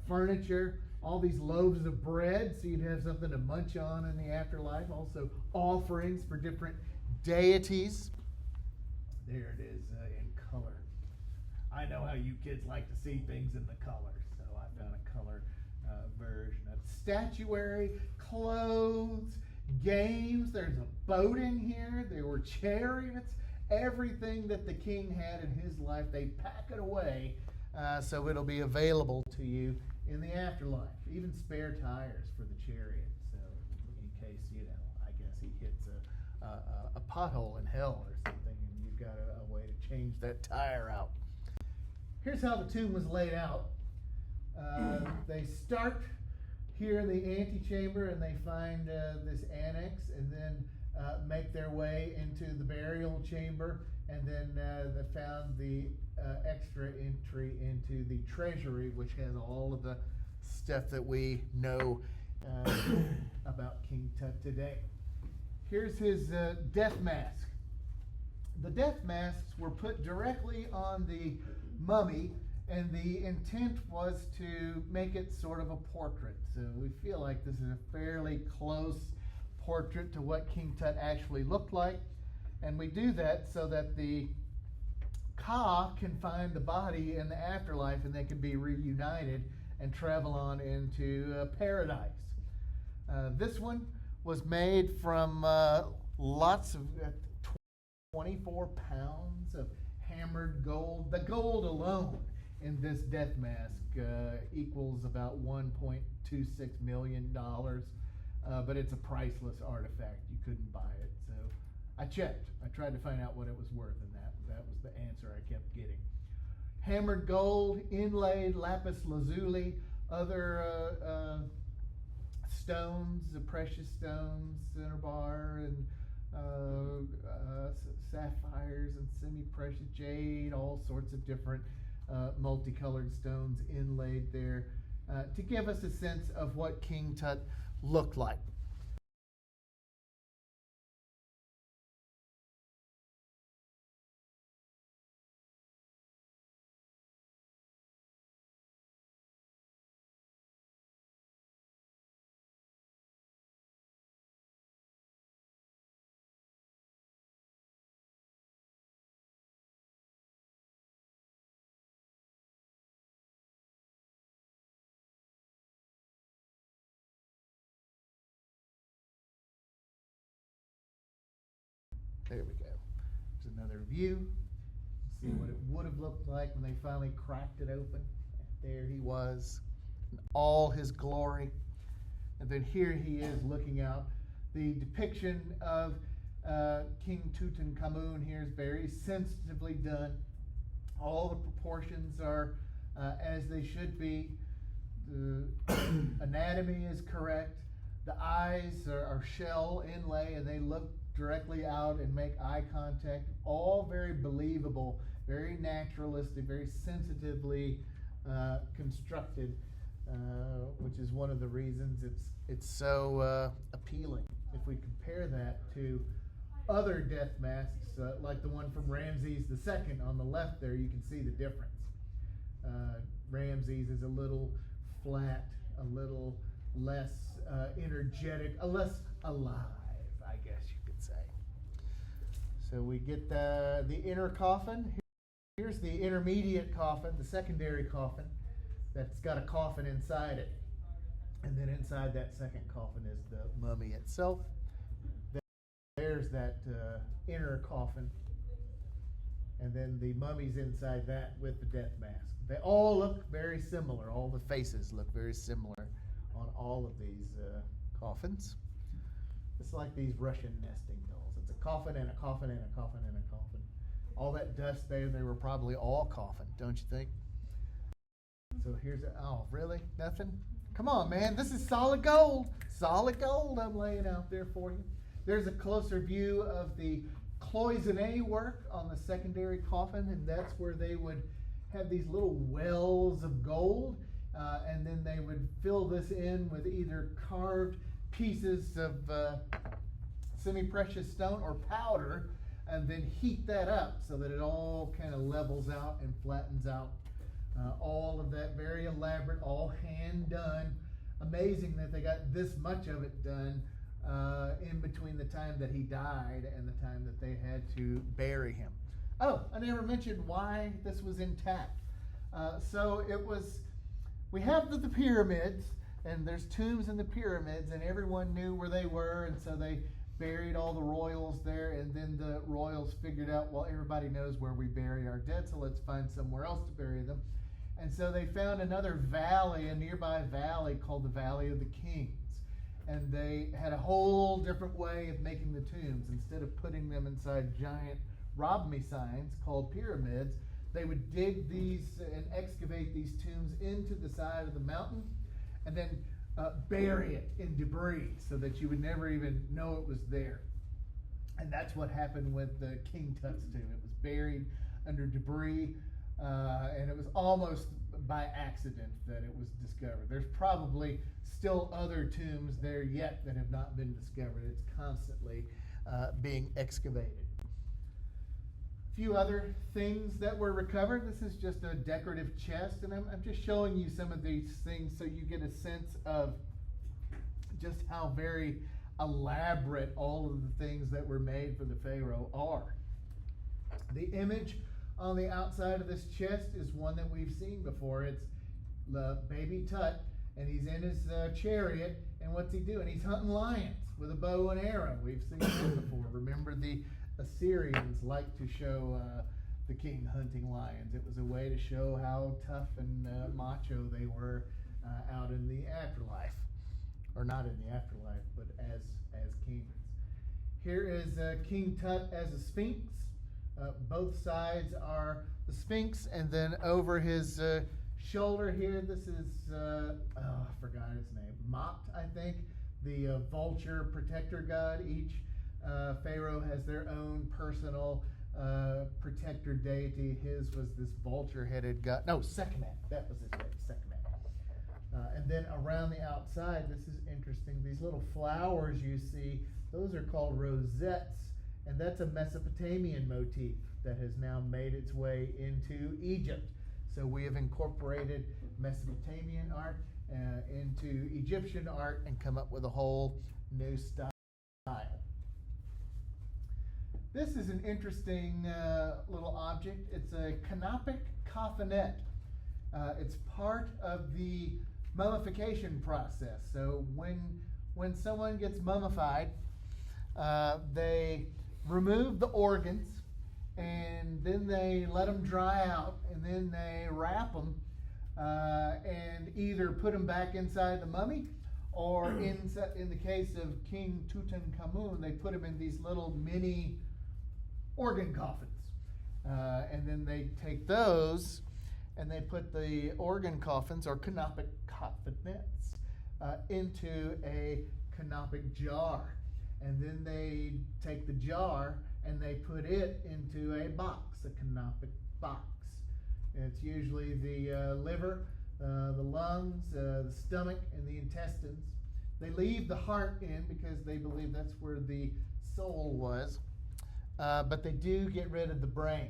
furniture, all these loaves of bread, so you'd have something to munch on in the afterlife. Also, offerings for different deities. There it is in color. I know how you kids like to see things in the color, so I found a color version of statuary, clothes, games. There's a boat in here. There were chariots. Everything that the king had in his life, they pack it away so it'll be available to you in the afterlife. Even spare tires for the chariot, so in case, I guess he hits a pothole in hell or something, and you've got a way to change that tire out. Here's how the tomb was laid out. They start here in the antechamber, and they find this annex, and then make their way into the burial chamber, and then they found the extra entry into the treasury, which has all of the stuff that we know about King Tut today. Here's his death mask. The death masks were put directly on the mummy, and the intent was to make it sort of a portrait. So we feel like this is a fairly close portrait to what King Tut actually looked like. And we do that so that the Ka can find the body in the afterlife, and they can be reunited and travel on into paradise. This one was made from lots of 24 pounds of hammered gold. The gold alone in this death mask equals about $1.26 million. But it's a priceless artifact. You couldn't buy it. So I checked. I tried to find out what it was worth, and that was the answer I kept getting. Hammered gold, inlaid lapis lazuli, other stones, precious stones, cinnabar, and sapphires, and semi-precious jade, all sorts of different multicolored stones inlaid there to give us a sense of what King Tut looked like. There we go. There's another view. See what it would have looked like when they finally cracked it open. There he was in all his glory. And then here he is looking out. The depiction of King Tutankhamun here is very sensitively done. All the proportions are as they should be. The anatomy is correct. The eyes are shell inlay, and they look directly out and make eye contact. All very believable, very naturalistic, very sensitively constructed, which is one of the reasons it's so appealing. If we compare that to other death masks, like the one from Ramses II on the left there, you can see the difference. Ramses is a little flat, a little less energetic, less alive, I guess you could say. So we get the inner coffin. Here's the intermediate coffin, the secondary coffin, that's got a coffin inside it. And then inside that second coffin is the mummy itself. There's that inner coffin. And then the mummy's inside that with the death mask. They all look very similar. All the faces look very similar on all of these coffins. It's like these Russian nesting dolls. It's a coffin and a coffin and a coffin and a coffin. All that dust there, they were probably all coffin, don't you think? So here's oh, really? Nothing? Come on, man. This is solid gold. Solid gold I'm laying out there for you. There's a closer view of the cloisonne work on the secondary coffin, and that's where they would have these little wells of gold, and then they would fill this in with either carved pieces of semi-precious stone or powder, and then heat that up so that it all kind of levels out and flattens out. All of that very elaborate, all hand done. Amazing that they got this much of it done in between the time that he died and the time that they had to bury him. Oh, I never mentioned why this was intact. So it was, we have the pyramids, and there's tombs in the pyramids, and everyone knew where they were, and so they buried all the royals there, and then the royals figured out, well, everybody knows where we bury our dead, so let's find somewhere else to bury them. And so they found another valley, a nearby valley called the Valley of the Kings. And they had a whole different way of making the tombs. Instead of putting them inside giant rob me signs called pyramids, they would dig these and excavate these tombs into the side of the mountain, and then bury it in debris so that you would never even know it was there. And that's what happened with King Tut's tomb. It was buried under debris, and it was almost by accident that it was discovered. There's probably still other tombs there yet that have not been discovered. It's constantly being excavated. A few other things that were recovered. This is just a decorative chest, and I'm just showing you some of these things so you get a sense of just how very elaborate all of the things that were made for the Pharaoh are. The image on the outside of this chest is one that we've seen before. It's the baby Tut, and he's in his chariot, and what's he doing? He's hunting lions with a bow and arrow. We've seen that before. Remember, the Assyrians liked to show the king hunting lions. It was a way to show how tough and macho they were out in the afterlife. Or not in the afterlife, but as kings. Here is King Tut as a sphinx. Both sides are the sphinx, and then over his shoulder here, this is, I forgot his name, Mot, I think, the vulture protector god. Each pharaoh has their own personal protector deity. His was this vulture-headed god. No, Sekhmet. That was his name, Sekhmet. And then around the outside, this is interesting. These little flowers you see, those are called rosettes. And that's a Mesopotamian motif that has now made its way into Egypt. So we have incorporated Mesopotamian art into Egyptian art and come up with a whole new style. This is an interesting little object. It's a canopic coffinette. It's part of the mummification process. So when someone gets mummified, they remove the organs, and then they let them dry out, and then they wrap them and either put them back inside the mummy, Or in the case of King Tutankhamun, they put him in these little mini organ coffins. And then they take those and they put the organ coffins, or canopic coffins, into a canopic jar. And then they take the jar and they put it into a box, a canopic box. It's usually the liver, the lungs, the stomach, and the intestines. They leave the heart in because they believe that's where the soul was. But they do get rid of the brain.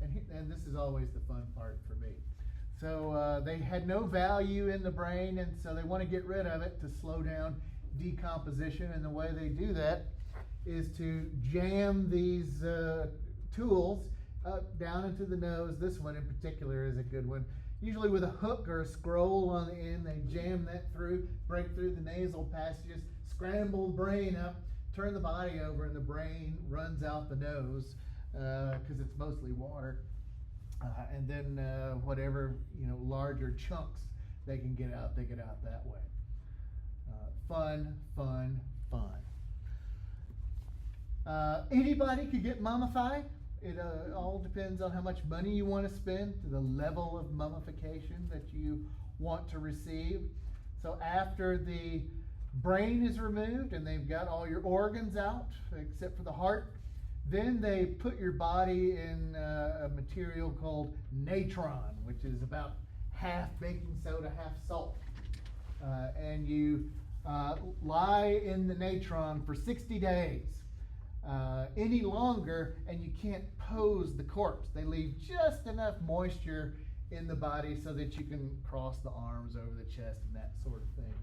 And this is always the fun part for me. So they had no value in the brain, and so they want to get rid of it to slow down decomposition. And the way they do that is to jam these tools down into the nose. This one in particular is a good one. Usually with a hook or a scroll on the end, they jam that through, break through the nasal passages, scramble the brain up, turn the body over, and the brain runs out the nose because it's mostly water. And then whatever larger chunks they can get out, they get out that way. Fun. Anybody could get mummified. It all depends on how much money you want to spend, to the level of mummification that you want to receive. So after the brain is removed and they've got all your organs out, except for the heart, then they put your body in a material called natron, which is about half baking soda, half salt. And you lie in the natron for 60 days. Any longer, and you can't pose the corpse. They leave just enough moisture in the body so that you can cross the arms over the chest and that sort of thing.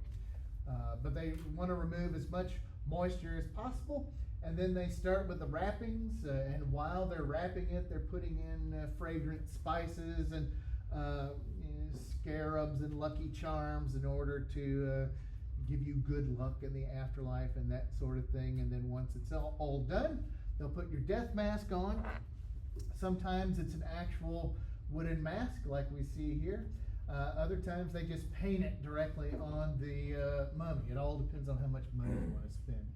But they want to remove as much moisture as possible, and then they start with the wrappings, and while they're wrapping it, they're putting in fragrant spices and scarabs and lucky charms in order to give you good luck in the afterlife and that sort of thing. And then once it's all done, they'll put your death mask on. Sometimes it's an actual wooden mask like we see here. Other times they just paint it directly on the mummy. It all depends on how much money you want to spend.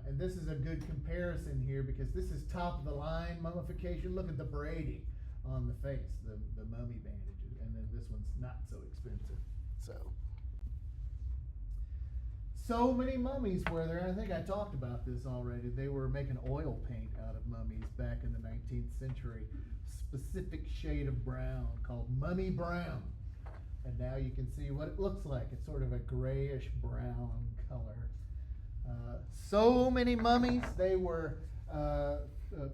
And this is a good comparison here because this is top of the line mummification. Look at the braiding on the face, the mummy bandages, and then this one's not so expensive. So many mummies were there. I think I talked about this already. They were making oil paint out of mummies back in the 19th century. Specific shade of brown called mummy brown. And now you can see what it looks like. It's sort of a grayish brown color. So many mummies, they were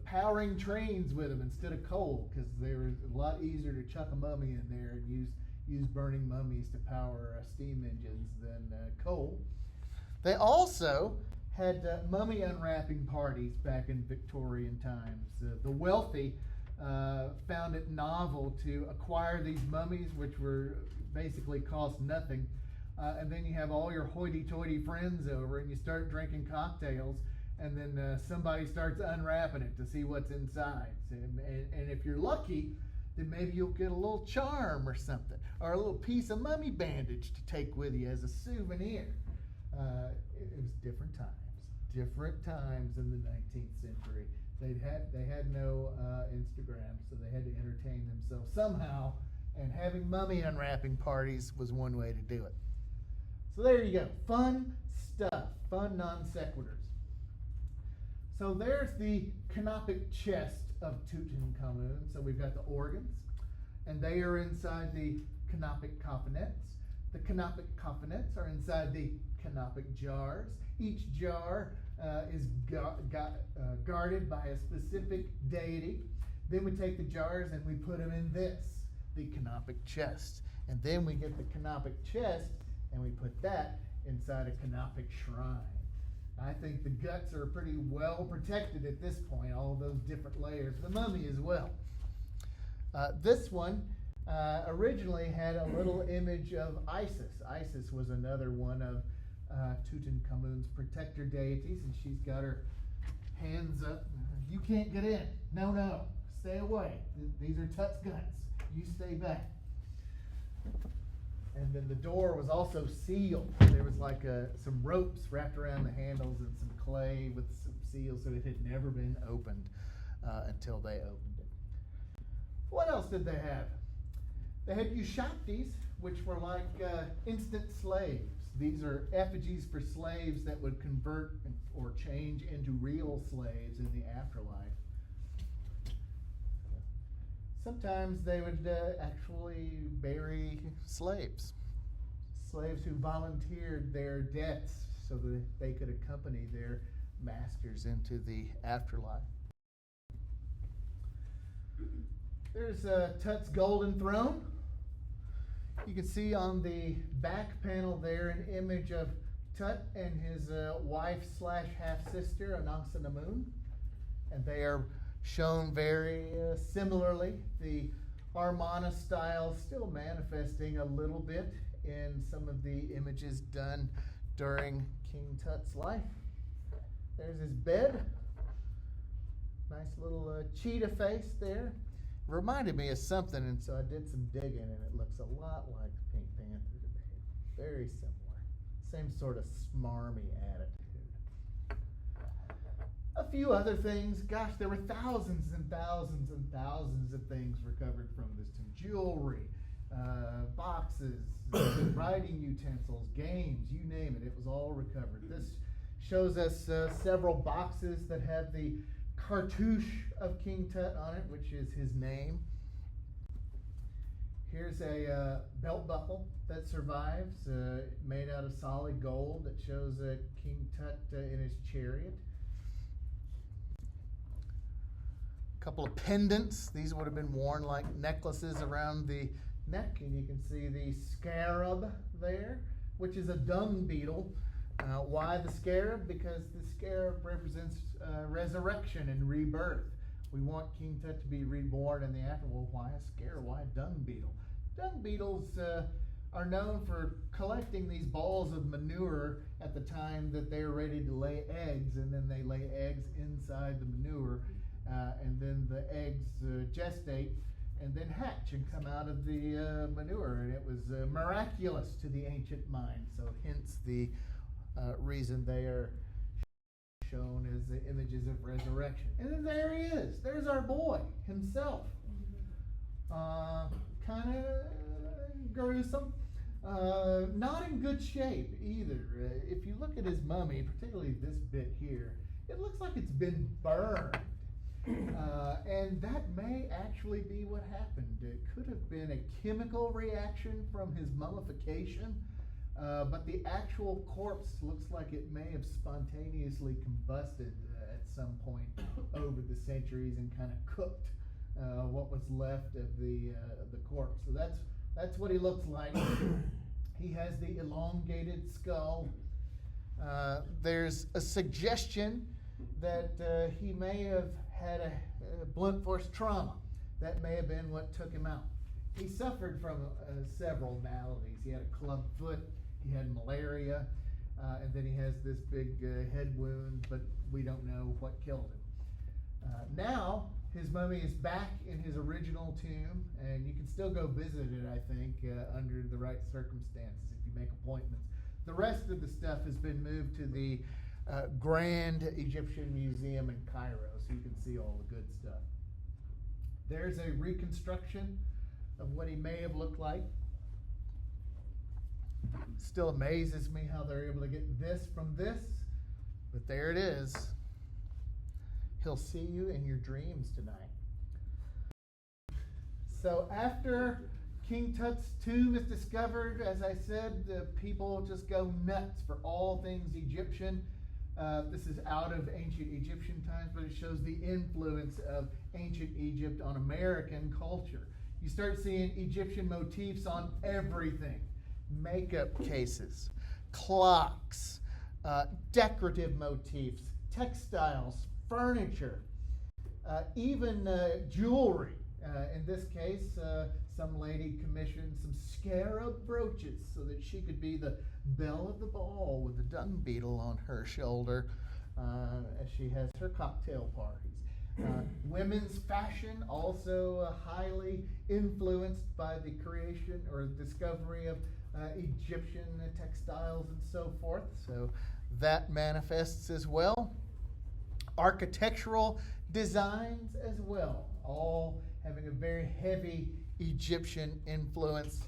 powering trains with them instead of coal because they were a lot easier to chuck a mummy in there and use burning mummies to power steam engines than coal. They also had mummy unwrapping parties back in Victorian times. The wealthy found it novel to acquire these mummies, which were basically cost nothing. And then you have all your hoity-toity friends over and you start drinking cocktails, and then somebody starts unwrapping it to see what's inside. And if you're lucky, then maybe you'll get a little charm or something, or a little piece of mummy bandage to take with you as a souvenir. It was different times in the 19th century. They had no Instagram, so they had to entertain themselves somehow, and having mummy unwrapping parties was one way to do it. So there you go, fun stuff, fun non sequiturs. So there's the canopic chest of Tutankhamun. So we've got the organs, and they are inside the canopic coffinets. The canopic coffinets are inside the canopic jars. Each jar is guarded by a specific deity. Then we take the jars and we put them in this, the canopic chest. And then we get the canopic chest and we put that inside a canopic shrine. I think the guts are pretty well protected at this point, all of those different layers. The mummy as well. This one originally had a little image of Isis. Isis was another one of Tutankhamun's protector deities, and she's got her hands up. You can't get in. No. Stay away. These are Tut's guts. You stay back. And then the door was also sealed. There was like some ropes wrapped around the handles and some clay with some seals, so it had never been opened until they opened it. What else did they have? They had ushaptis, which were like instant slaves. These are effigies for slaves that would convert or change into real slaves in the afterlife. Sometimes they would actually bury slaves who volunteered their deaths so that they could accompany their masters into the afterlife. There's Tut's golden throne. You can see on the back panel there an image of Tut and his wife / half-sister, Anansi-Namun. And they are shown very similarly. The Armana style still manifesting a little bit in some of the images done during King Tut's life. There's his bed. Nice little cheetah face there. Reminded me of something, and so I did some digging, and it looks a lot like the Pink Panther to me. Very similar. Same sort of smarmy attitude. A few other things. Gosh, there were thousands and thousands and thousands of things recovered from this tomb. Jewelry, boxes, writing utensils, games, you name it. It was all recovered. This shows us several boxes that have the cartouche of King Tut on it, which is his name. Here's a belt buckle that survives, made out of solid gold, that shows King Tut in his chariot. A couple of pendants. These would have been worn like necklaces around the neck, and you can see the scarab there, which is a dung beetle. Why the scarab? Because the scarab represents resurrection and rebirth. We want King Tut to be reborn in the afterlife. Well, why a scarab? Why a dung beetle? Dung beetles are known for collecting these balls of manure at the time that they're ready to lay eggs, and then they lay eggs inside the manure, and then the eggs gestate and then hatch and come out of the manure. And it was miraculous to the ancient mind, so hence the reason they are shown as the images of resurrection. And then there he is. There's our boy himself. Kind of gruesome. Not in good shape either. If you look at his mummy, particularly this bit here, it looks like it's been burned. And that may actually be what happened. It could have been a chemical reaction from his mummification. But the actual corpse looks like it may have spontaneously combusted at some point over the centuries and kind of cooked what was left of the corpse. So that's what he looks like. He has the elongated skull. There's a suggestion that he may have had a blunt force trauma. That may have been what took him out. He suffered from several maladies. He had a club foot. He had malaria, and then he has this big head wound, but we don't know what killed him. Now, his mummy is back in his original tomb, and you can still go visit it, I think, under the right circumstances if you make appointments. The rest of the stuff has been moved to the Grand Egyptian Museum in Cairo, so you can see all the good stuff. There's a reconstruction of what he may have looked like. Still amazes me how they're able to get this from this, but there it is. He'll see you in your dreams tonight. So after King Tut's tomb is discovered, as I said, the people just go nuts for all things Egyptian. This is out of ancient Egyptian times, but it shows the influence of ancient Egypt on American culture. You start seeing Egyptian motifs on everything. Makeup cases, clocks, decorative motifs, textiles, furniture, even jewelry. In this case, some lady commissioned some scarab brooches so that she could be the belle of the ball with the dung beetle on her shoulder as she has her cocktail parties. Women's fashion also highly influenced by the creation or discovery of Egyptian textiles and so forth. So that manifests as well. Architectural designs as well, all having a very heavy Egyptian influence.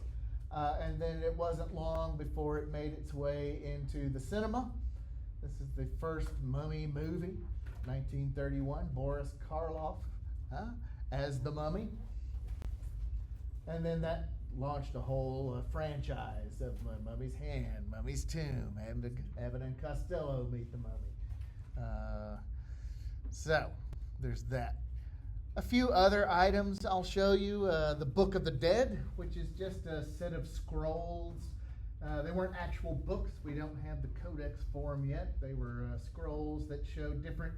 And then it wasn't long before it made its way into the cinema. This is the first Mummy movie, 1931, Boris Karloff as the Mummy. And then that launched a whole franchise of Mummy's Hand, Mummy's Tomb, Abbott and Costello meet the Mummy. So there's that. A few other items I'll show you. The Book of the Dead, which is just a set of scrolls. They weren't actual books. We don't have the codex form yet. They were scrolls that showed different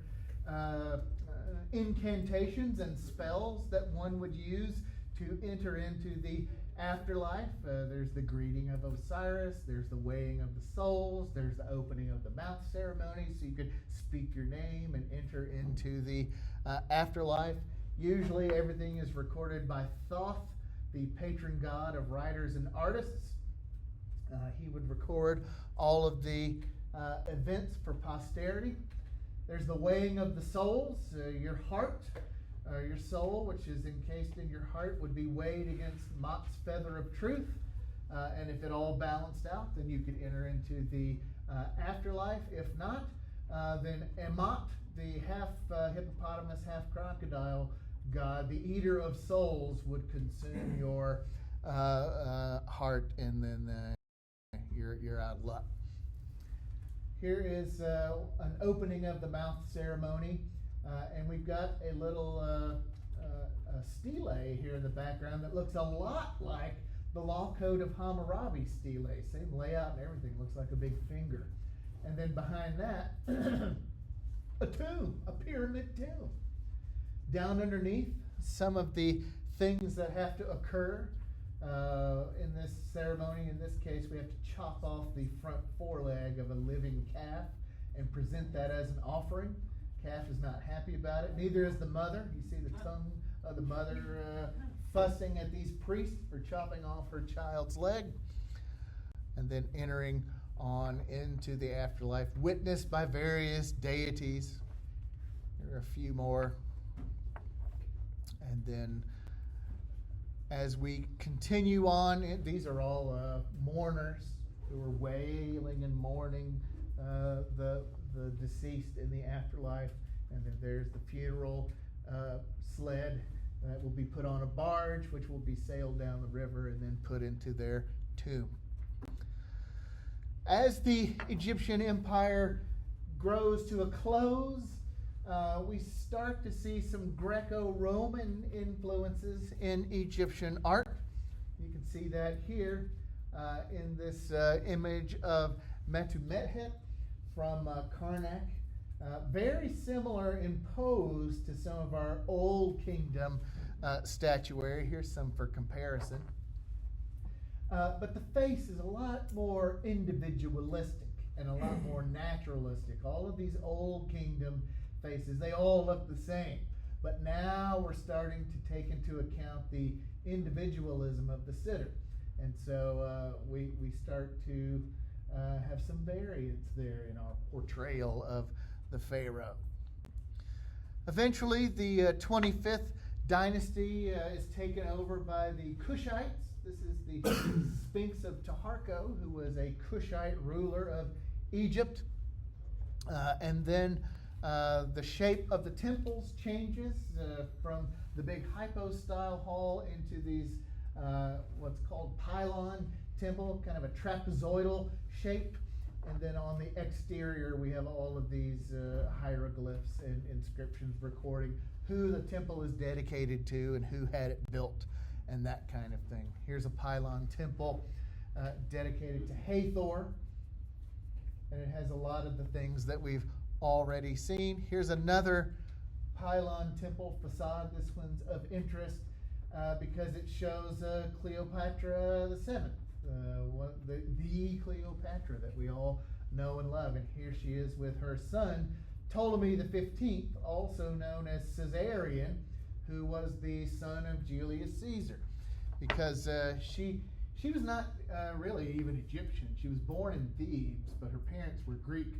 incantations and spells that one would use to enter into the afterlife. There's the greeting of Osiris. There's the weighing of the souls. There's the opening of the mouth ceremony, so you could speak your name and enter into the afterlife. Usually everything is recorded by Thoth, the patron god of writers and artists. He would record all of the events for posterity. There's the weighing of the souls. Your heart, your soul, which is encased in your heart, would be weighed against Mot's feather of truth. And if it all balanced out, then you could enter into the afterlife. If not, then Emot, the half hippopotamus, half crocodile god, the eater of souls, would consume your heart, and then you're out of luck. Here is an opening of the mouth ceremony, and we've got a little a stele here in the background that looks a lot like the Law Code of Hammurabi stele. Same layout and everything. Looks like a big finger. And then behind that, a tomb, a pyramid tomb. Down underneath, some of the things that have to occur in this ceremony. In this case, we have to chop off the front foreleg of a living calf and present that as an offering. Calf is not happy about it. Neither is the mother. You see the tongue of the mother fussing at these priests for chopping off her child's leg. And then entering on into the afterlife, witnessed by various deities. There are a few more. And then as we continue on, these are all mourners who are wailing and mourning the deceased in the afterlife. And then there's the funeral sled that will be put on a barge, which will be sailed down the river and then put into their tomb. As the Egyptian empire grows to a close, we start to see some Greco-Roman influences in Egyptian art. You can see that here in this image of Metu-Methet from Karnak. Very similar in pose to some of our Old Kingdom statuary. Here's some for comparison. But the face is a lot more individualistic and a lot more naturalistic. All of these Old Kingdom faces, they all look the same. But now we're starting to take into account the individualism of the sitter. And so we start to have some variance there in our portrayal of the Pharaoh. Eventually, the 25th dynasty is taken over by the Cushites. This is the Sphinx of Taharko, who was a Cushite ruler of Egypt. And then the shape of the temples changes from the big hypo-style hall into these what's called pylon temple, kind of a trapezoidal shape. And then on the exterior, we have all of these hieroglyphs and inscriptions recording who the temple is dedicated to and who had it built and that kind of thing. Here's a pylon temple dedicated to Hathor, and it has a lot of the things that we've already seen. Here's another pylon temple facade. This one's of interest because it shows Cleopatra the Seventh, the Cleopatra that we all know and love. And here she is with her son, Ptolemy the 15th, also known as Caesarion, who was the son of Julius Caesar, because she She was not really even Egyptian. She was born in Thebes, but her parents were Greek.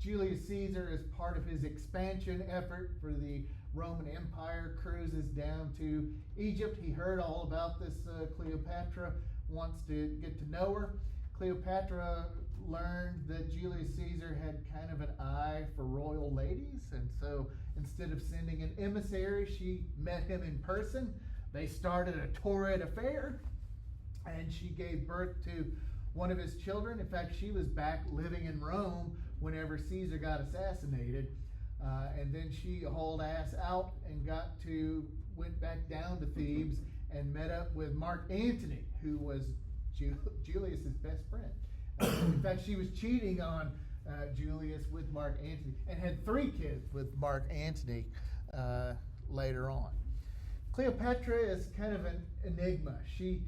Julius Caesar, as part of his expansion effort for the Roman Empire, cruises down to Egypt. He heard all about this Cleopatra, wants to get to know her. Cleopatra learned that Julius Caesar had kind of an eye for royal ladies, and so instead of sending an emissary, she met him in person. They started a torrid affair, and she gave birth to one of his children. In fact, she was back living in Rome whenever Caesar got assassinated, and then she hauled ass out and went back down to Thebes and met up with Mark Antony, who was Julius's best friend. In fact, she was cheating on Julius with Mark Antony and had 3 kids with Mark Antony later on. Cleopatra is kind of an enigma. She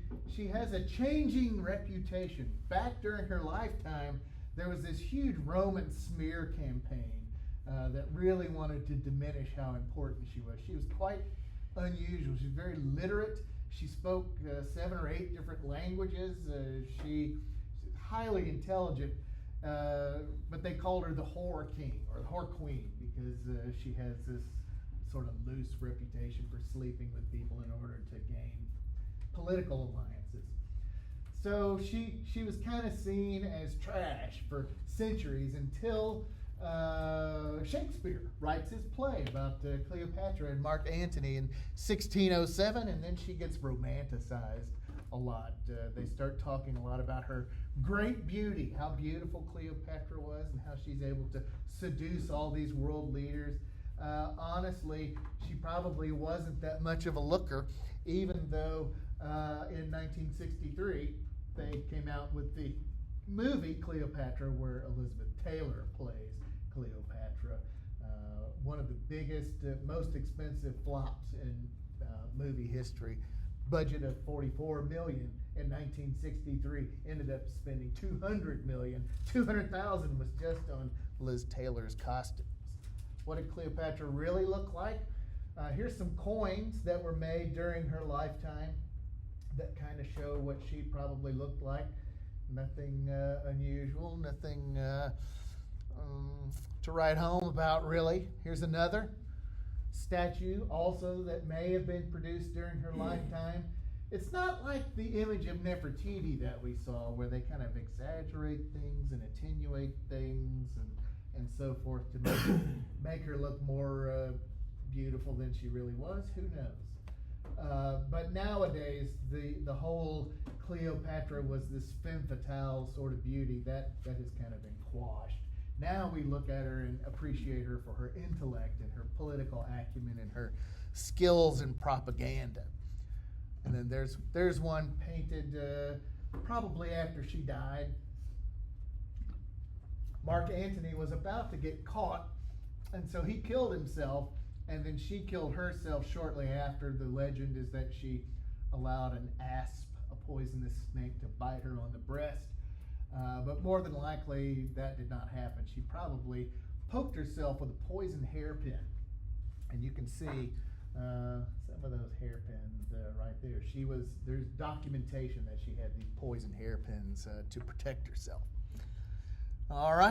has a changing reputation. Back during her lifetime, there was this huge Roman smear campaign that really wanted to diminish how important she was. She was quite unusual. She was very literate. She spoke 7 or 8 different languages. She's highly intelligent, but they called her the whore king or the whore queen because she has this sort of loose reputation for sleeping with people in order to gain political alliances. So she was kind of seen as trash for centuries until Shakespeare writes his play about Cleopatra and Mark Antony in 1607, and then she gets romanticized a lot. They start talking a lot about her great beauty, how beautiful Cleopatra was, and how she's able to seduce all these world leaders. Honestly, she probably wasn't that much of a looker, even though in 1963 they came out with the movie Cleopatra, where Elizabeth Taylor plays Cleopatra. One of the biggest, most expensive flops in movie history. Budget of $44 million in 1963, ended up spending $200 million. $200,000 was just on Liz Taylor's costumes. What did Cleopatra really look like? Here's some coins that were made during her lifetime that kind of show what she probably looked like. Nothing unusual, nothing to write home about, really. Here's another statue also that may have been produced during her lifetime. It's not like the image of Nefertiti that we saw, where they kind of exaggerate things and attenuate things and so forth to make her look more beautiful than she really was. Who knows? But nowadays, the whole Cleopatra was this femme fatale sort of beauty that has kind of been quashed. Now we look at her and appreciate her for her intellect and her political acumen and her skills in propaganda. And then there's one painted probably after she died. Mark Antony was about to get caught, and so he killed himself, and then she killed herself shortly after. The legend is that she allowed an asp, a poisonous snake, to bite her on the breast. But more than likely, that did not happen. She probably poked herself with a poison hairpin. And you can see some of those hairpins right there. There's documentation that she had these poison hairpins to protect herself. All right.